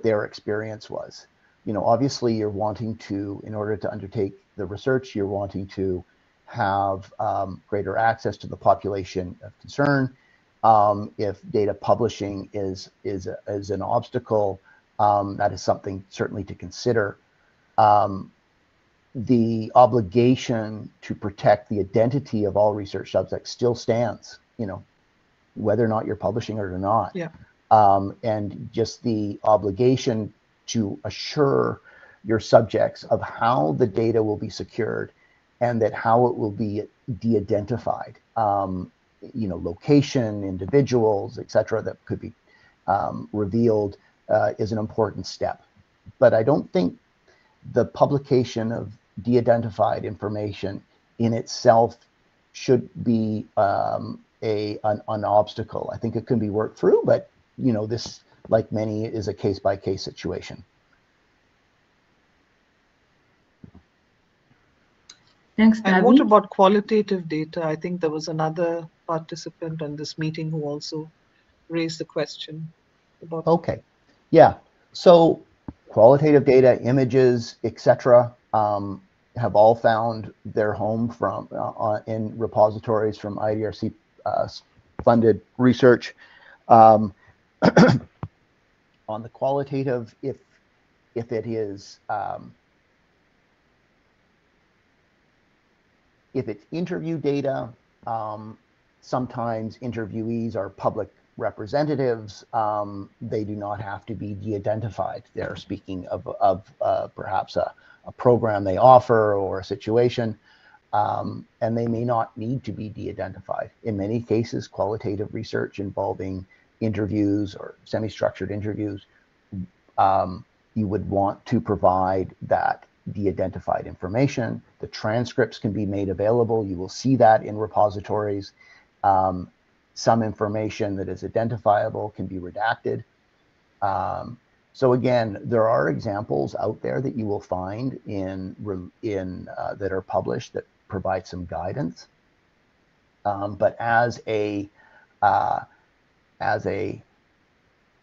their experience was. You know, obviously you're wanting to, in order to undertake the research, you're wanting to have greater access to the population of concern. If data publishing is an obstacle, that is something certainly to consider. The obligation to protect the identity of all research subjects still stands, you know, whether or not you're publishing it or not. Yeah. And just the obligation to assure your subjects of how the data will be secured and that how it will be de-identified. You know, location, individuals, etc., that could be revealed is an important step. But I don't think the publication of de-identified information in itself should be an obstacle. I think it can be worked through, but you know, this, like many, is a case-by-case situation. Thanks, And what David. about qualitative data? I think there was another participant on this meeting who also raised the question about. Okay, yeah. So qualitative data, images, etc., have all found their home from in repositories from IDRC funded research. On the qualitative, if it is if it's interview data, sometimes interviewees are public representatives. They do not have to be de-identified. They're speaking of perhaps a program they offer or a situation, and they may not need to be de-identified. In many cases, qualitative research involving interviews or semi-structured interviews, you would want to provide that de-identified information. The transcripts can be made available. You will see that in repositories. Some information that is identifiable can be redacted. So again, there are examples out there that you will find that are published that provide some guidance. But as a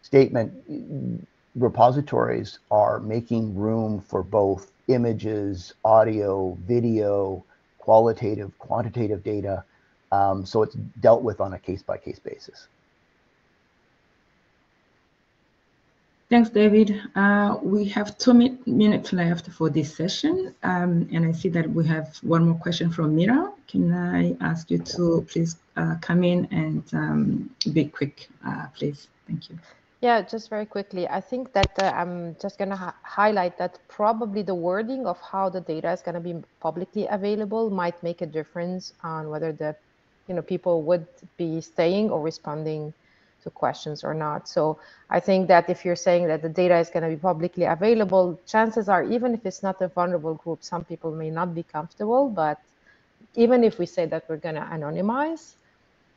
statement, repositories are making room for both images, audio, video, qualitative, quantitative data. So it's dealt with on a case-by-case basis. Thanks, David. We have 2 minutes left for this session, and I see that we have one more question from Mira. Can I ask you to please come in and be quick, please? Thank you. Yeah, just very quickly. I think that I'm just going to highlight that probably the wording of how the data is going to be publicly available might make a difference on whether the people would be staying or responding to questions or not. So I think that if you're saying that the data is going to be publicly available, chances are, even if it's not a vulnerable group, some people may not be comfortable. But even if we say that we're going to anonymize,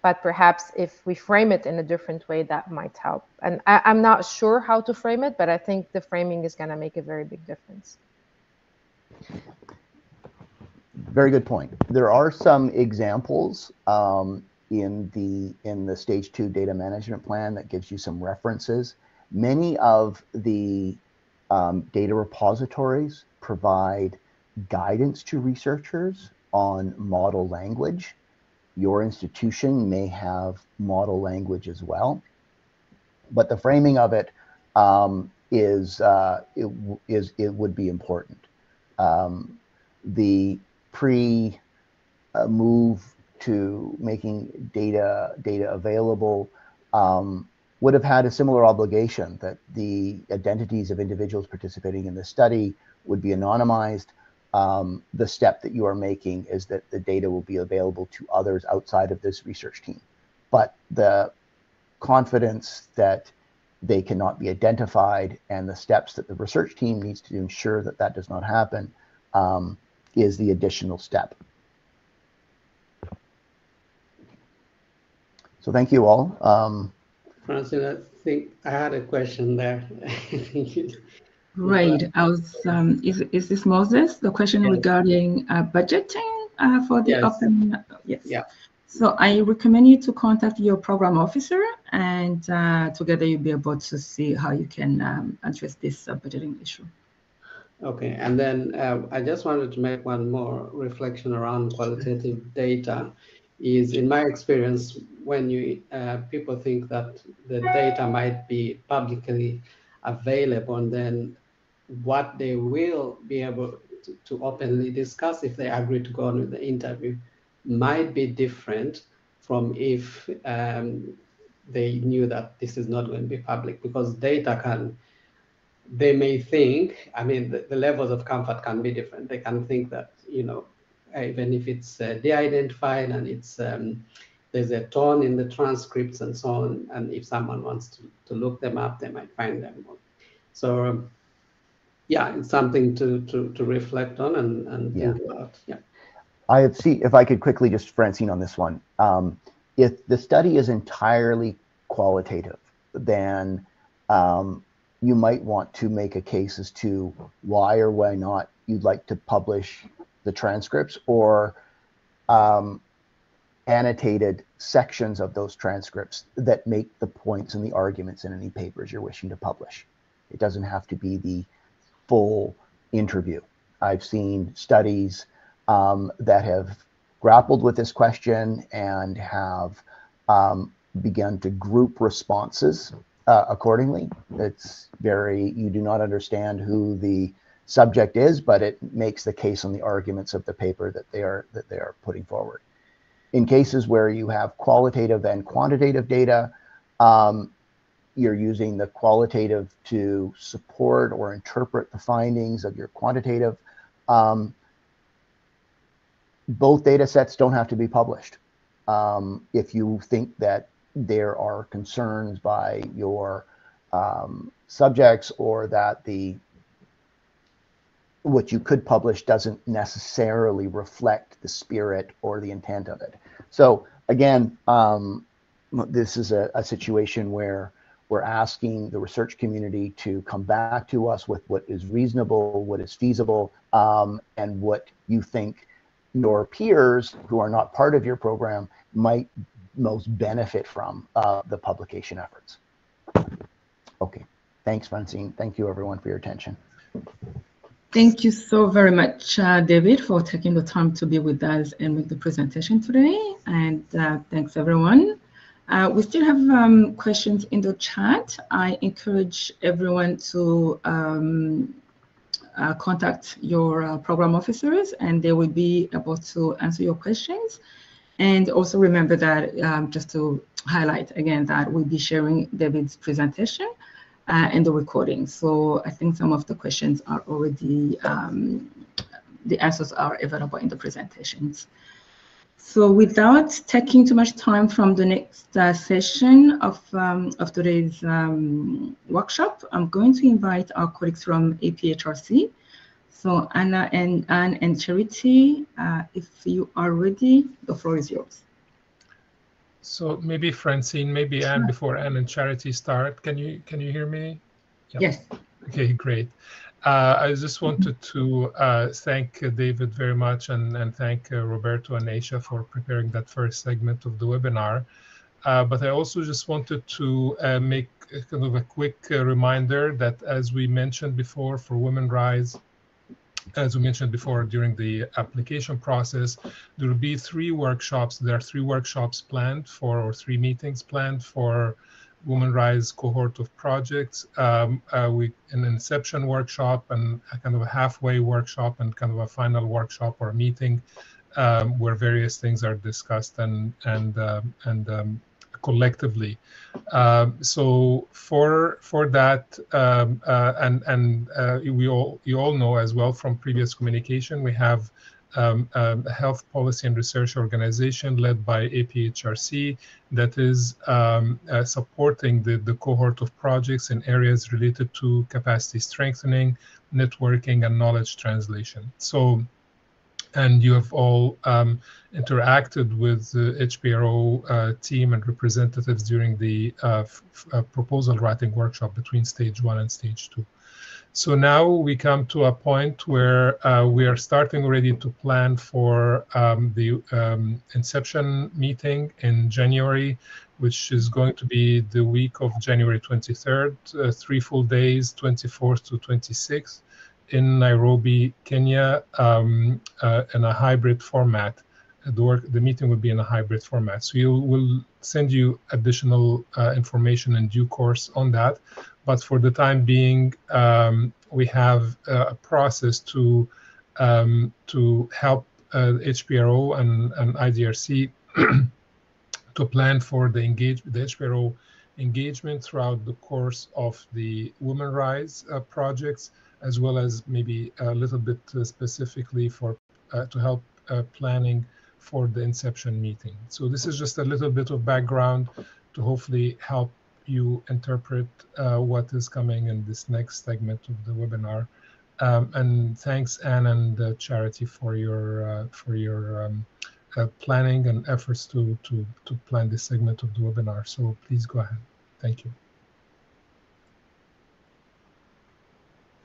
but perhaps if we frame it in a different way, that might help. And I'm not sure how to frame it, but I think the framing is going to make a very big difference. Very good point. There are some examples in the stage 2 data management plan that gives you some references. Many of the data repositories provide guidance to researchers on model language. Your institution may have model language as well, but the framing of it it would be important. The move to making data available would have had a similar obligation, that the identities of individuals participating in the study would be anonymized. The step that you are making is that the data will be available to others outside of this research team. But the confidence that they cannot be identified and the steps that the research team needs to ensure that that does not happen is the additional step. So thank you all Francine, I think I had a question there. Great. I was, is this Moses? The question Yes. regarding budgeting for the Yes. open, yes. Yeah. So I recommend you to contact your program officer, and together you'll be able to see how you can address this budgeting issue. Okay, and then I just wanted to make one more reflection around qualitative data. Is in my experience, when you people think that the data might be publicly available, and then what they will be able to openly discuss if they agree to go on with the interview might be different from if they knew that this is not going to be public, because data can, they may think, I mean, the levels of comfort can be different. They can think that, you know, even if it's de-identified and it's there's a tone in the transcripts and so on, and if someone wants to look them up, they might find them. So yeah, it's something to reflect on and think about. Yeah. I see if I could quickly just, Francine, on this one. If the study is entirely qualitative, then you might want to make a case as to why or why not you'd like to publish the transcripts or annotated sections of those transcripts that make the points and the arguments in any papers you're wishing to publish. It doesn't have to be the full interview. I've seen studies that have grappled with this question and have begun to group responses accordingly. It's very, you do not understand who the subject is, but it makes the case on the arguments of the paper that they are putting forward. In cases where you have qualitative and quantitative data, you're using the qualitative to support or interpret the findings of your quantitative. Both data sets don't have to be published. If you think that there are concerns by your subjects or that what you could publish doesn't necessarily reflect the spirit or the intent of it. So again, this is a situation where we're asking the research community to come back to us with what is reasonable, what is feasible, and what you think your peers who are not part of your program might most benefit from the publication efforts. Okay, thanks, Francine. Thank you, everyone, for your attention. Thank you so very much, David, for taking the time to be with us and make the presentation today. And thanks, everyone. We still have questions in the chat. I encourage everyone to contact your program officers, and they will be able to answer your questions. And also remember that, just to highlight again, that we'll be sharing David's presentation and the recording. So I think some of the questions are already, the answers are available in the presentations. So without taking too much time from the next session of today's workshop, I'm going to invite our colleagues from APHRC. So Anna and Anne and Charity, if you are ready, the floor is yours. So maybe Francine, maybe Anne, before Anne and Charity start. Can you hear me? Yep. Yes. Okay, great. I just wanted to thank David very much and thank Roberto and Aisha for preparing that first segment of the webinar. But I also just wanted to make kind of a quick reminder that, as we mentioned before, for Women Rise, as we mentioned before during the application process, there will be 3 workshops. There are 3 workshops planned for, or 3 meetings planned for Women Rise cohort of projects. An inception workshop and a kind of a halfway workshop and kind of a final workshop or meeting where various things are discussed and collectively. So for that, you all know as well from previous communication, we have a health policy and research organization led by APHRC that is supporting the cohort of projects in areas related to capacity strengthening, networking, and knowledge translation. So and you have all interacted with the HPRO team and representatives during the proposal writing workshop between stage 1 and stage 2. So now we come to a point where we are starting already to plan for the inception meeting in January, which is going to be the week of January 23rd, 3 full days, 24th to 26th, in Nairobi, Kenya, in a hybrid format. The meeting will be in a hybrid format. So we'll send you additional information in due course on that. But for the time being, we have a process to help HPRO and IDRC to plan for the HPRO engagement throughout the course of the Women Rise projects, as well as maybe a little bit specifically for to help planning for the inception meeting. So this is just a little bit of background to hopefully help you interpret what is coming in this next segment of the webinar. And thanks, Anne and Charity, for your planning and efforts to plan this segment of the webinar. So please go ahead. Thank you.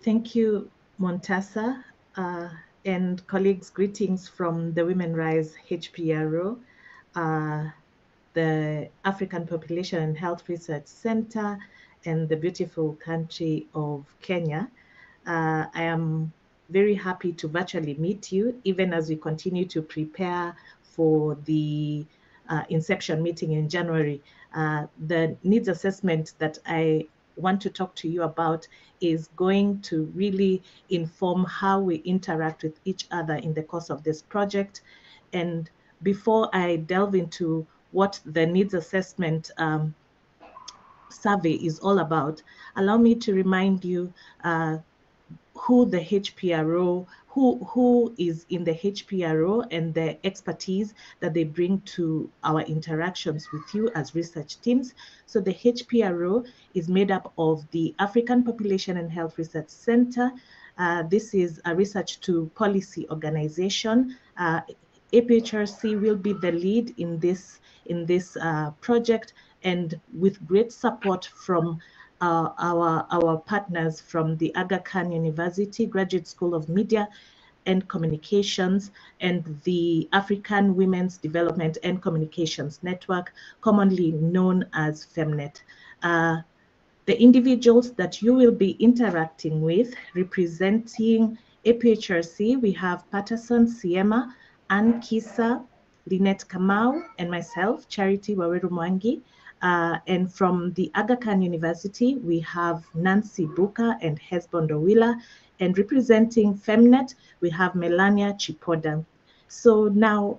Thank you, Montasa, and colleagues. Greetings from the Women Rise HPRO, the African Population and Health Research Center, and the beautiful country of Kenya. I am very happy to virtually meet you, even as we continue to prepare for the inception meeting in January. The needs assessment that I want to talk to you about is going to really inform how we interact with each other in the course of this project. And before I delve into what the needs assessment survey is all about, allow me to remind you who the HPRO, who is in the HPRO and the expertise that they bring to our interactions with you as research teams. So the HPRO is made up of the African Population and Health Research Center. This is a research to policy organization. APHRC will be the lead in this project, and with great support from our partners from the Aga Khan University Graduate School of Media and Communications and the African Women's Development and Communications Network, commonly known as FEMNET. The individuals that you will be interacting with representing APHRC, we have Patterson Siema, Ann Kisa, Lynette Kamau, and myself, Charity Waweru Mwangi. And from the Aga Khan University, we have Nancy Buka and Hesbon Dowila. And representing FEMNET, we have Melania Chipoda. So now,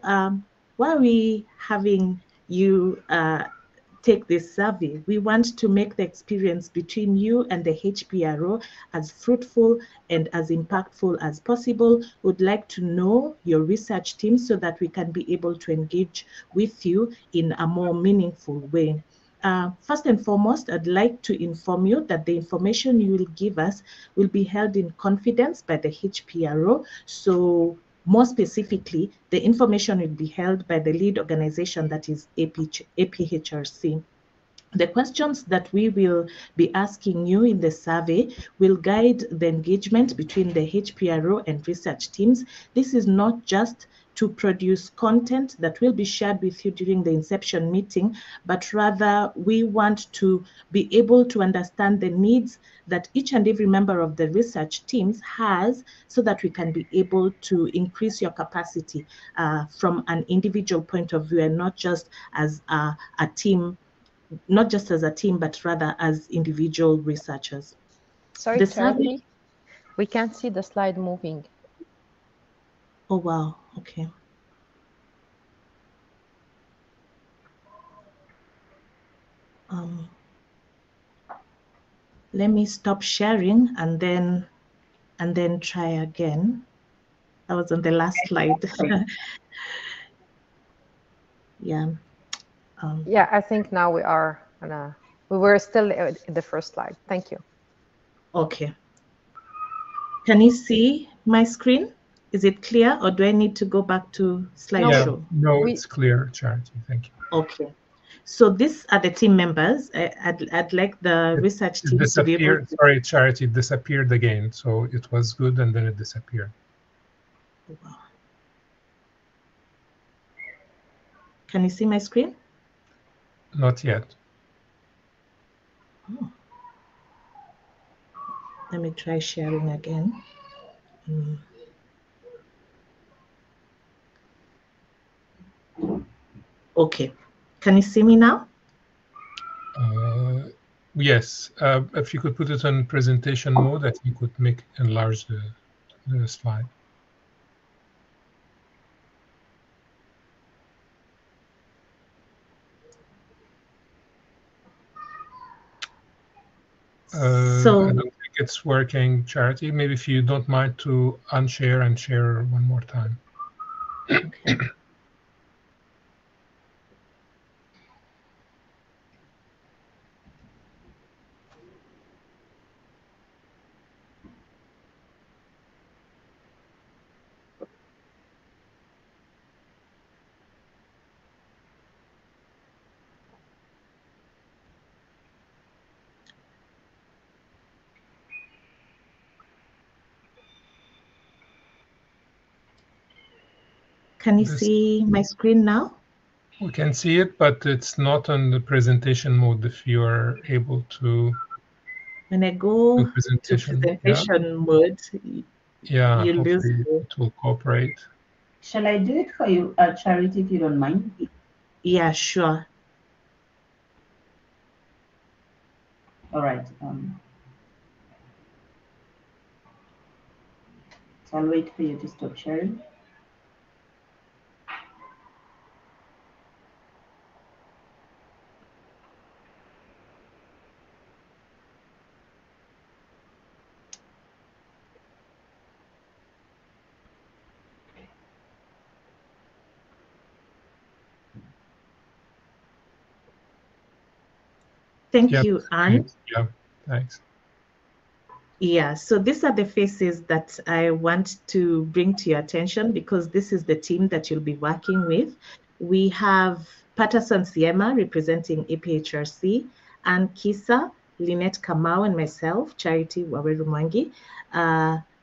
why are we having you take this survey? We want to make the experience between you and the HPRO as fruitful and as impactful as possible. Would like to know your research team so that we can be able to engage with you in a more meaningful way. First and foremost, I'd like to inform you that the information you will give us will be held in confidence by the HPRO. So more specifically, the information will be held by the lead organization, that is APHRC. The questions that we will be asking you in the survey will guide the engagement between the HPRO and research teams. This is not just to produce content that will be shared with you during the inception meeting, but rather we want to be able to understand the needs that each and every member of the research teams has, so that we can be able to increase your capacity from an individual point of view and not just as a team, not just as a team, but rather as individual researchers. Sorry, Charity, we can't see the slide moving. Oh, wow. Okay. Let me stop sharing and then try again. I was on the last slide. Yeah. Yeah, I think now we are on we were still in the first slide. Thank you. Okay. Can you see my screen? Is it clear, or do I need to go back to slideshow? No, it's clear, Charity. Thank you. Okay. So these are the team members. I'd like the research It teams to be able disappeared. to... Sorry, Charity, it disappeared again. So it was good, and then it disappeared. Wow. Can you see my screen? Not yet. Oh. Let me try sharing again. Okay. Can you see me now? Yes. If you could put it on presentation mode, that you could enlarge the slide. I don't think it's working, Charity. Maybe if you don't mind to unshare and share one more time. Okay. Can you see my screen now? We can see it, but it's not on the presentation mode. If you are able to, when I go to presentation mode, yeah, you lose hopefully it will cooperate. Shall I do it for you, Charity, if you don't mind? Yeah, sure. All right. So I'll wait for you to stop sharing. Thank you, Anne. Yeah, thanks. Yeah, so these are the faces that I want to bring to your attention because this is the team that you'll be working with. We have Patterson Siema representing APHRC, Anne Kisa, Lynette Kamau, and myself, Charity Wawerumangi.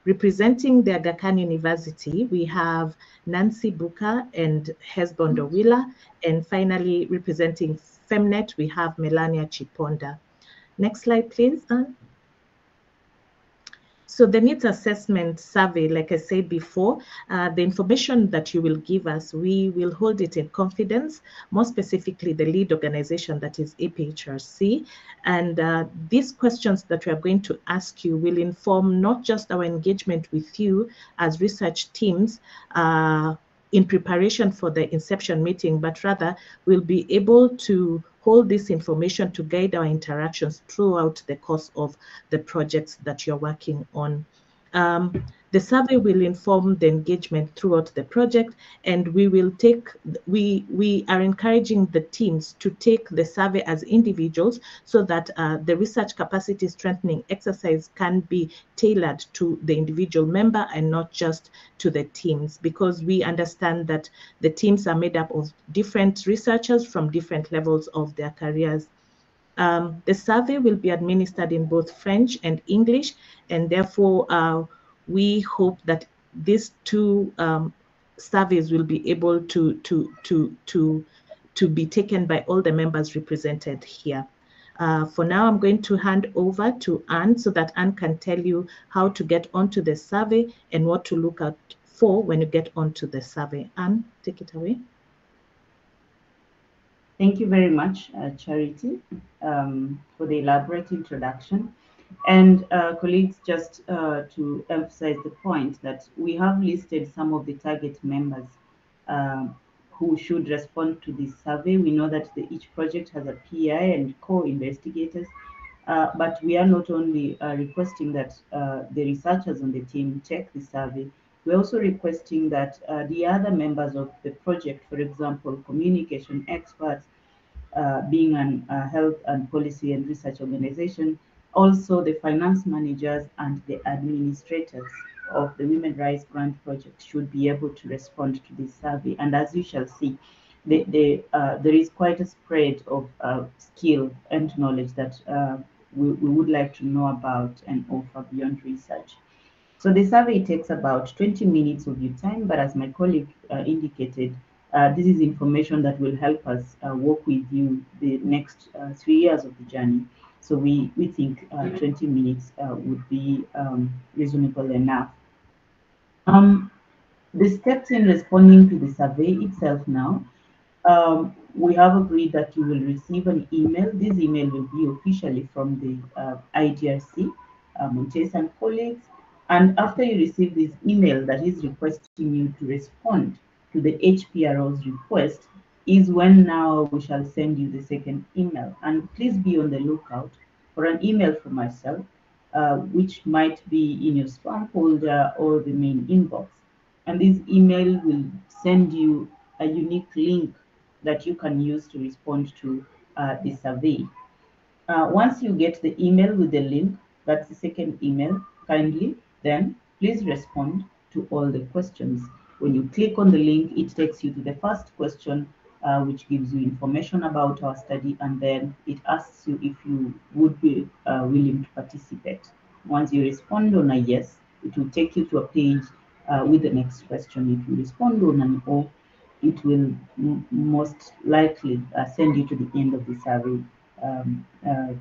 Representing the Aga Khan University, we have Nancy Buka and Hesbon Dowila. And finally, representing Femnet, we have Melania Chiponda. Next slide, please, Anne. So the needs assessment survey, like I said before, the information that you will give us, we will hold it in confidence, more specifically the lead organization that is APHRC. And these questions that we are going to ask you will inform not just our engagement with you as research teams in preparation for the inception meeting, but rather we'll be able to hold this information to guide our interactions throughout the course of the projects that you're working on. The survey will inform the engagement throughout the project, and we are encouraging the teams to take the survey as individuals so that the research capacity strengthening exercise can be tailored to the individual member and not just to the teams, because we understand that the teams are made up of different researchers from different levels of their careers. The survey will be administered in both French and English, and therefore we hope that these two surveys will be able to be taken by all the members represented here. For now, I'm going to hand over to Anne so that Anne can tell you how to get onto the survey and what to look out for when you get onto the survey. Anne, take it away. Thank you very much, Charity, for the elaborate introduction. And colleagues, just to emphasize the point that we have listed some of the target members who should respond to this survey. We know that each project has a PI and co-investigators, but we are not only requesting that the researchers on the team check the survey, we're also requesting that the other members of the project, for example, communication experts, being an health and policy and research organization, also the finance managers and the administrators of the Women Rights Grant Project should be able to respond to this survey. And as you shall see, there is quite a spread of skill and knowledge that we would like to know about and offer beyond research. So the survey takes about 20 minutes of your time, but as my colleague indicated, this is information that will help us work with you the next 3 years of the journey. So we think 20 minutes would be reasonable enough. The steps in responding to the survey itself now, we have agreed that you will receive an email. This email will be officially from the IDRC, Montes and colleagues. And after you receive this email that is requesting you to respond to the HPRO's request, is when now we shall send you the second email. And please be on the lookout for an email from myself, which might be in your spam folder or the main inbox. And this email will send you a unique link that you can use to respond to the survey. Once you get the email with the link, that's the second email, kindly, then please respond to all the questions. When you click on the link, it takes you to the first question, which gives you information about our study, and then it asks you if you would be willing to participate. Once you respond on a yes, it will take you to a page with the next question. If you respond on an O, it will most likely send you to the end of the survey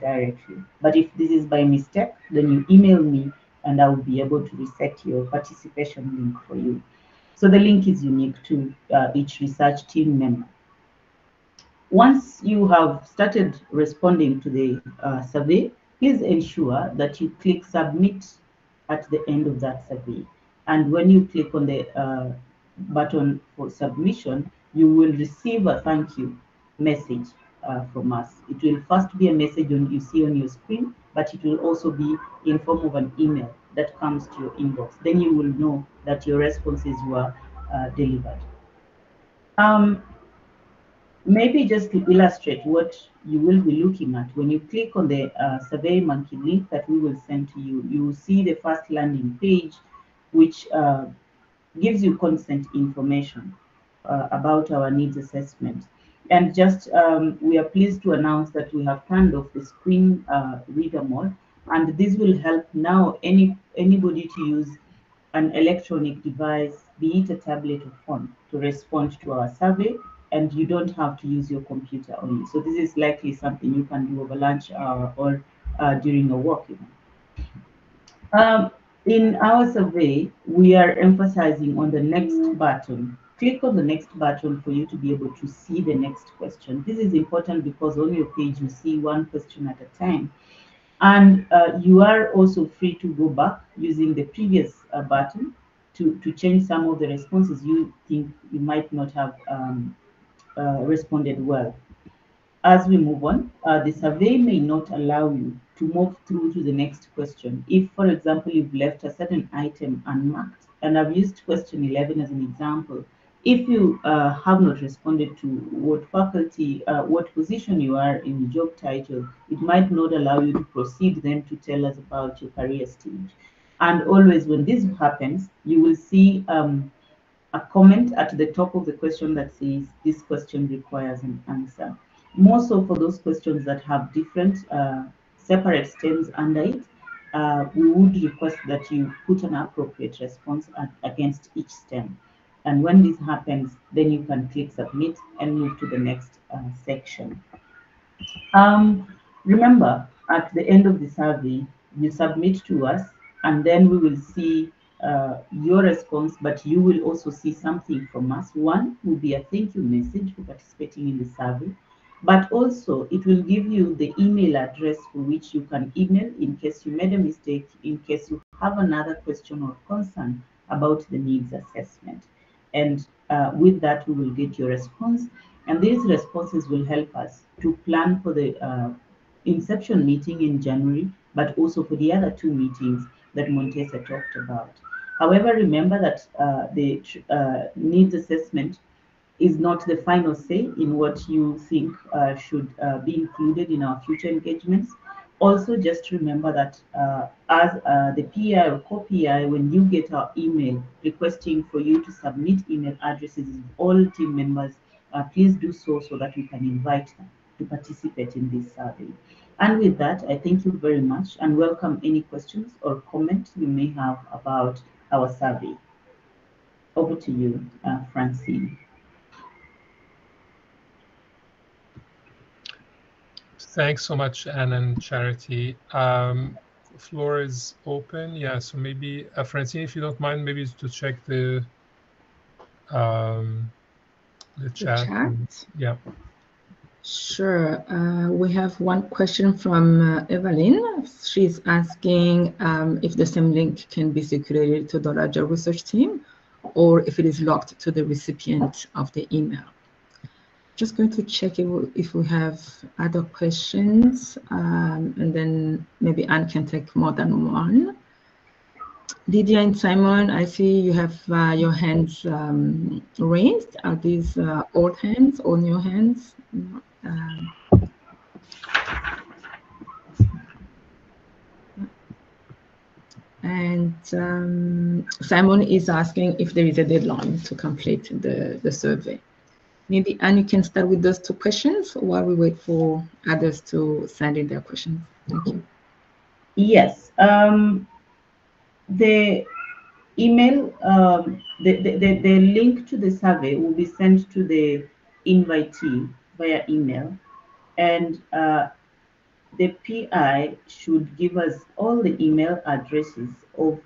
directly. But if this is by mistake, then you email me and I will be able to reset your participation link for you. So the link is unique to each research team member. Once you have started responding to the survey, please ensure that you click submit at the end of that survey. And when you click on the button for submission, you will receive a thank you message from us. It will first be a message you see on your screen, but it will also be in form of an email that comes to your inbox. Then you will know that your responses were delivered. Maybe just to illustrate what you will be looking at, when you click on the SurveyMonkey link that we will send to you, you will see the first landing page, which gives you consent information about our needs assessment. And just we are pleased to announce that we have turned off the screen reader mode, and this will help now anybody to use an electronic device, be it a tablet or phone, to respond to our survey, and you don't have to use your computer only. So this is likely something you can do over lunch or during a walk even. In our survey, we are emphasizing on the next button. Click on the next button for you to be able to see the next question. This is important because on your page you see one question at a time. And you are also free to go back using the previous button to change some of the responses you think you might not have responded well. As we move on, the survey may not allow you to move through to the next question. If, for example, you've left a certain item unmarked, and I've used question 11 as an example, if you have not responded to what faculty, what position you are in the job title, it might not allow you to proceed then to tell us about your career stage. And always when this happens, you will see a comment at the top of the question that says, this question requires an answer. More so for those questions that have different separate stems under it, we would request that you put an appropriate response against each stem. And when this happens, then you can click submit and move to the next section. Remember, at the end of the survey, you submit to us, and then we will see your response, but you will also see something from us. One will be a thank you message for participating in the survey, but also it will give you the email address for which you can email in case you made a mistake, in case you have another question or concern about the needs assessment. And with that, we will get your response. And these responses will help us to plan for the inception meeting in January, but also for the other two meetings that Montesa talked about. However, remember that the needs assessment is not the final say in what you think should be included in our future engagements. Also, just remember that as the PI or co-PI, when you get our email requesting for you to submit email addresses of all team members, please do so that we can invite them to participate in this survey. And with that, I thank you very much and welcome any questions or comments you may have about our survey. Over to you, Francine. Thanks so much, Anne and Charity. Floor is open. Yeah, so maybe Francine, if you don't mind, maybe to check the chat. Yeah. Sure. We have one question from Evelyn. She's asking if the same link can be circulated to the larger research team or if it is locked to the recipient of the email. Just going to check if we have other questions, and then maybe Anne can take more than one. Lydia and Simon, I see you have your hands raised. Are these old hands or new hands? And Simon is asking if there is a deadline to complete the survey. Maybe Anne, you can start with those two questions while we wait for others to send in their questions. Thank you. Yes. The email, the link to the survey will be sent to the invitee via email, and the PI should give us all the email addresses of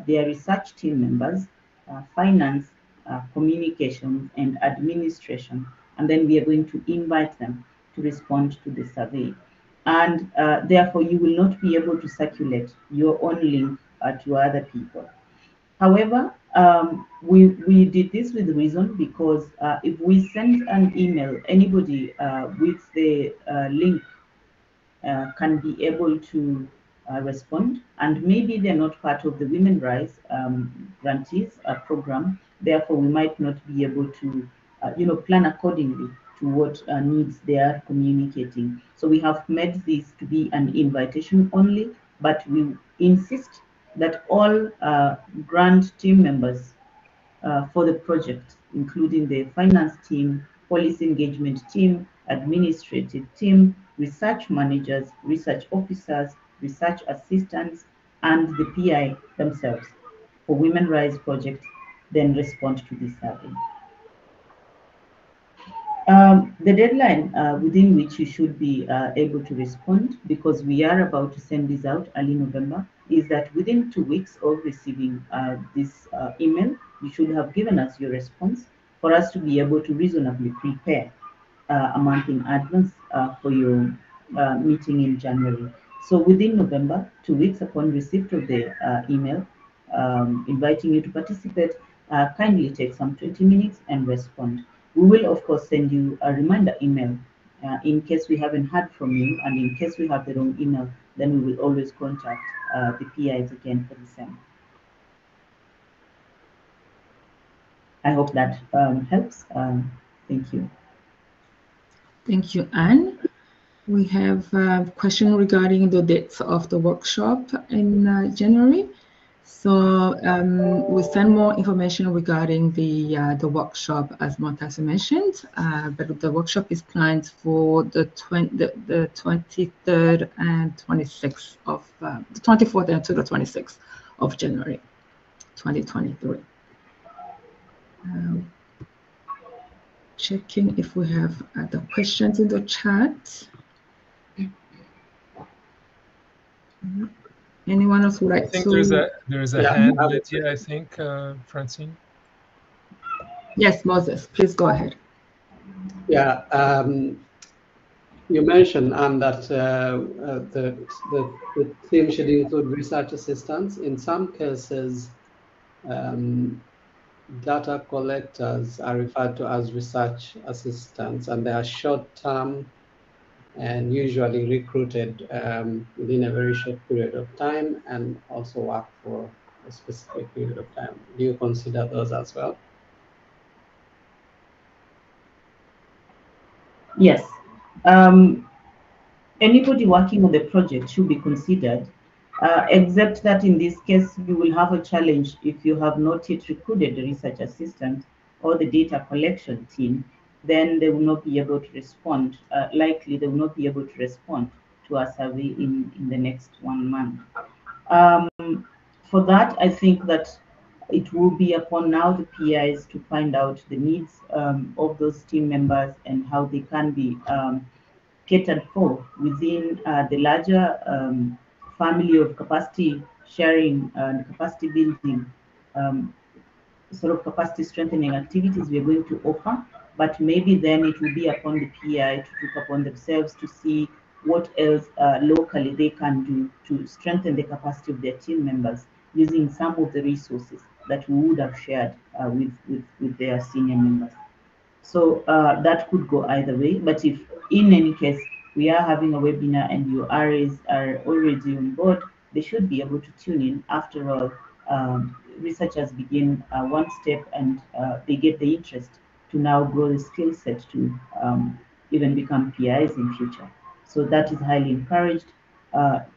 their research team members, finance, communication, and administration, and then we are going to invite them to respond to the survey. And therefore, you will not be able to circulate your own link to other people. However, we did this with reason because if we send an email, anybody with the link can be able to respond, and maybe they're not part of the Women Rise grantees program. Therefore, we might not be able to, plan accordingly to what needs they are communicating. So we have made this to be an invitation only, but we insist that all grant team members for the project, including the finance team, policy engagement team, administrative team, research managers, research officers, research assistants, and the PI themselves for Women Rise Project, then respond to this survey. The deadline within which you should be able to respond, because we are about to send this out early November, is that within 2 weeks of receiving this email, you should have given us your response for us to be able to reasonably prepare a month in advance for your meeting in January. So within November, 2 weeks upon receipt of the email inviting you to participate, kindly take some 20 minutes and respond. We will, of course, send you a reminder email in case we haven't heard from you, and in case we have the wrong email, then we will always contact the PIs again for the same. I hope that helps. Thank you. Thank you, Anne. We have a question regarding the dates of the workshop in January. So we'll send more information regarding the workshop, as Montas mentioned, but the workshop is planned for the 23rd and 26th of, the 24th and to the 26th of January, 2023. Checking if we have other questions in the chat. Anyone else would like to? I think there's a hand, Lydia, I think, Francine. Yes, Moses, please go ahead. Yeah, you mentioned, that the team should include research assistants. In some cases, data collectors are referred to as research assistants, and they are short-term and usually recruited within a very short period of time and also work for a specific period of time. Do you consider those as well? Yes. anybody working on the project should be considered, except that in this case, you will have a challenge if you have not yet recruited the research assistant or the data collection team, then they will not be able to respond. Likely, they will not be able to respond to a survey in the next 1 month. For that, I think that it will be upon now the PIs to find out the needs of those team members and how they can be catered for within the larger family of capacity sharing and capacity building sort of capacity strengthening activities we are going to offer, but maybe then it will be upon the PI to take upon themselves to see what else locally they can do to strengthen the capacity of their team members using some of the resources that we would have shared with their senior members. So that could go either way, but if in any case we are having a webinar and your RAs are already on board, they should be able to tune in. After all, researchers begin one step and they get the interest to now grow the skill set to even become PIs in future. So that is highly encouraged.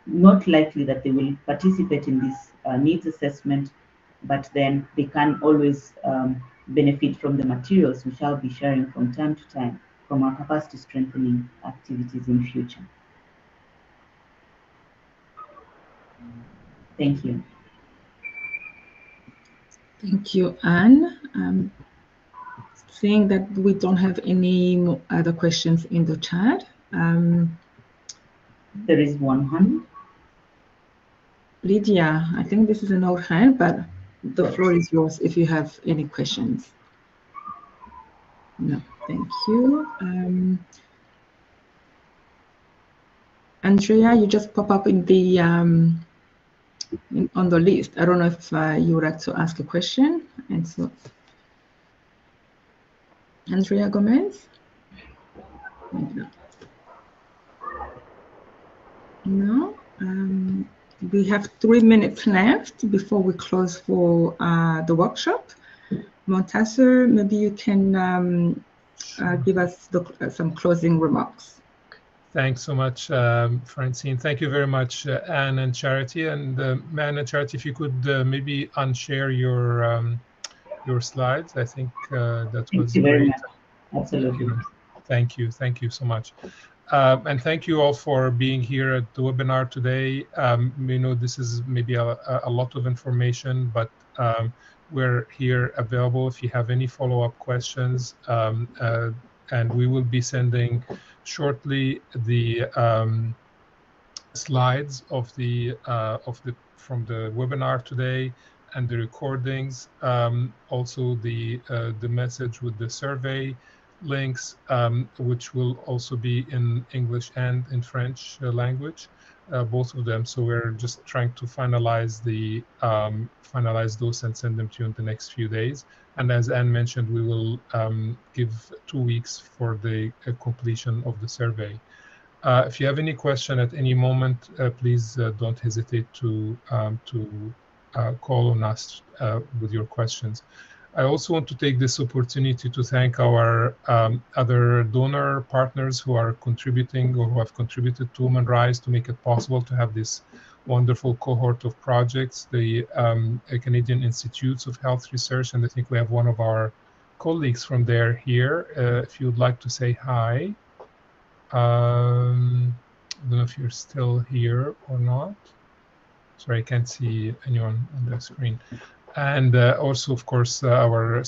Not likely that they will participate in this needs assessment, but then they can always benefit from the materials we shall be sharing from time to time from our capacity strengthening activities in future. Thank you. Thank you, Anne. Seeing that we don't have any other questions in the chat. There is one hand. Lydia, I think this is an old hand, but the floor is yours if you have any questions. No, thank you. Andrea, you just pop up in the on the list. I don't know if you would like to ask a question. And so, Andrea Gomez? No. No. We have 3 minutes left before we close for the workshop. Montasser, maybe you can give us some closing remarks. Thanks so much, Francine. Thank you very much, Anne and Charity. And Anne and Charity, if you could maybe unshare your slides, I think that was Thank you very great. much. Absolutely. Thank you so much. And thank you all for being here at the webinar today. We know this is maybe a lot of information, but we're here available if you have any follow-up questions. And we will be sending shortly the slides of from the webinar today and the recordings. Also the message with the survey links, which will also be in English and in French language, both of them. So we're just trying to finalize those and send them to you in the next few days. And as Anne mentioned, we will give 2 weeks for the completion of the survey. If you have any question at any moment, please don't hesitate to call on us with your questions. I also want to take this opportunity to thank our other donor partners who are contributing or who have contributed to Human Rise to make it possible to have this wonderful cohort of projects, the Canadian Institutes of Health Research, and I think we have one of our colleagues from there here. If you'd like to say hi. I don't know if you're still here or not. Sorry, I can't see anyone on the screen. And also, of course, our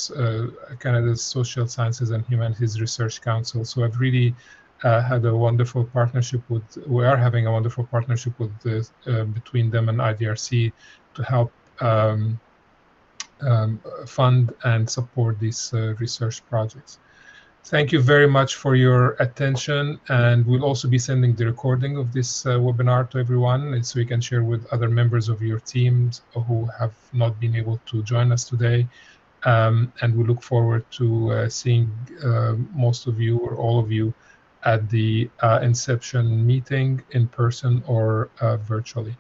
Canada's Social Sciences and Humanities Research Council. So I've really had a wonderful partnership we are having a wonderful partnership with between them and IDRC to help fund and support these research projects. Thank you very much for your attention, and we'll also be sending the recording of this webinar to everyone so you can share with other members of your teams who have not been able to join us today. And we look forward to seeing most of you or all of you at the Inception meeting in person or virtually.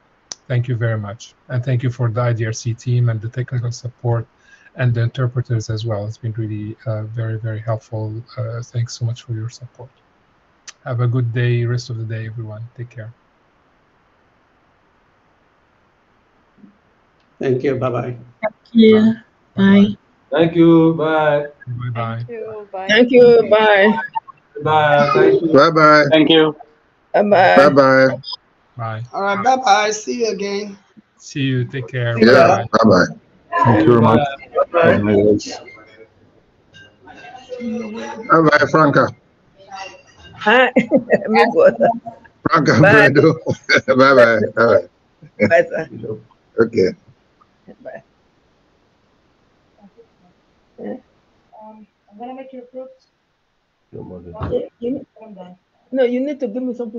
Thank you very much. And thank you for the IDRC team and the technical support and the interpreters as well. It's been really very, very helpful. Thanks so much for your support. Have a good day, rest of the day, everyone. Take care. Thank you. Bye-bye. Thank you. Bye. Thank you. Bye. Bye-bye. Thank you. Bye. Thank you. Bye. Bye. Thank you. Bye bye. Thank you. Bye bye. Bye. All right, bye-bye. See you again. See you. Take care. See ya. Yeah. Bye bye. Thank you very much. Bye. Bye bye, Franca. Hi. Franca Bye. Fredo. Bye bye. Bye bye. Bye, sir. Okay. Bye. I'm gonna make your fruits. No, you need to give me something.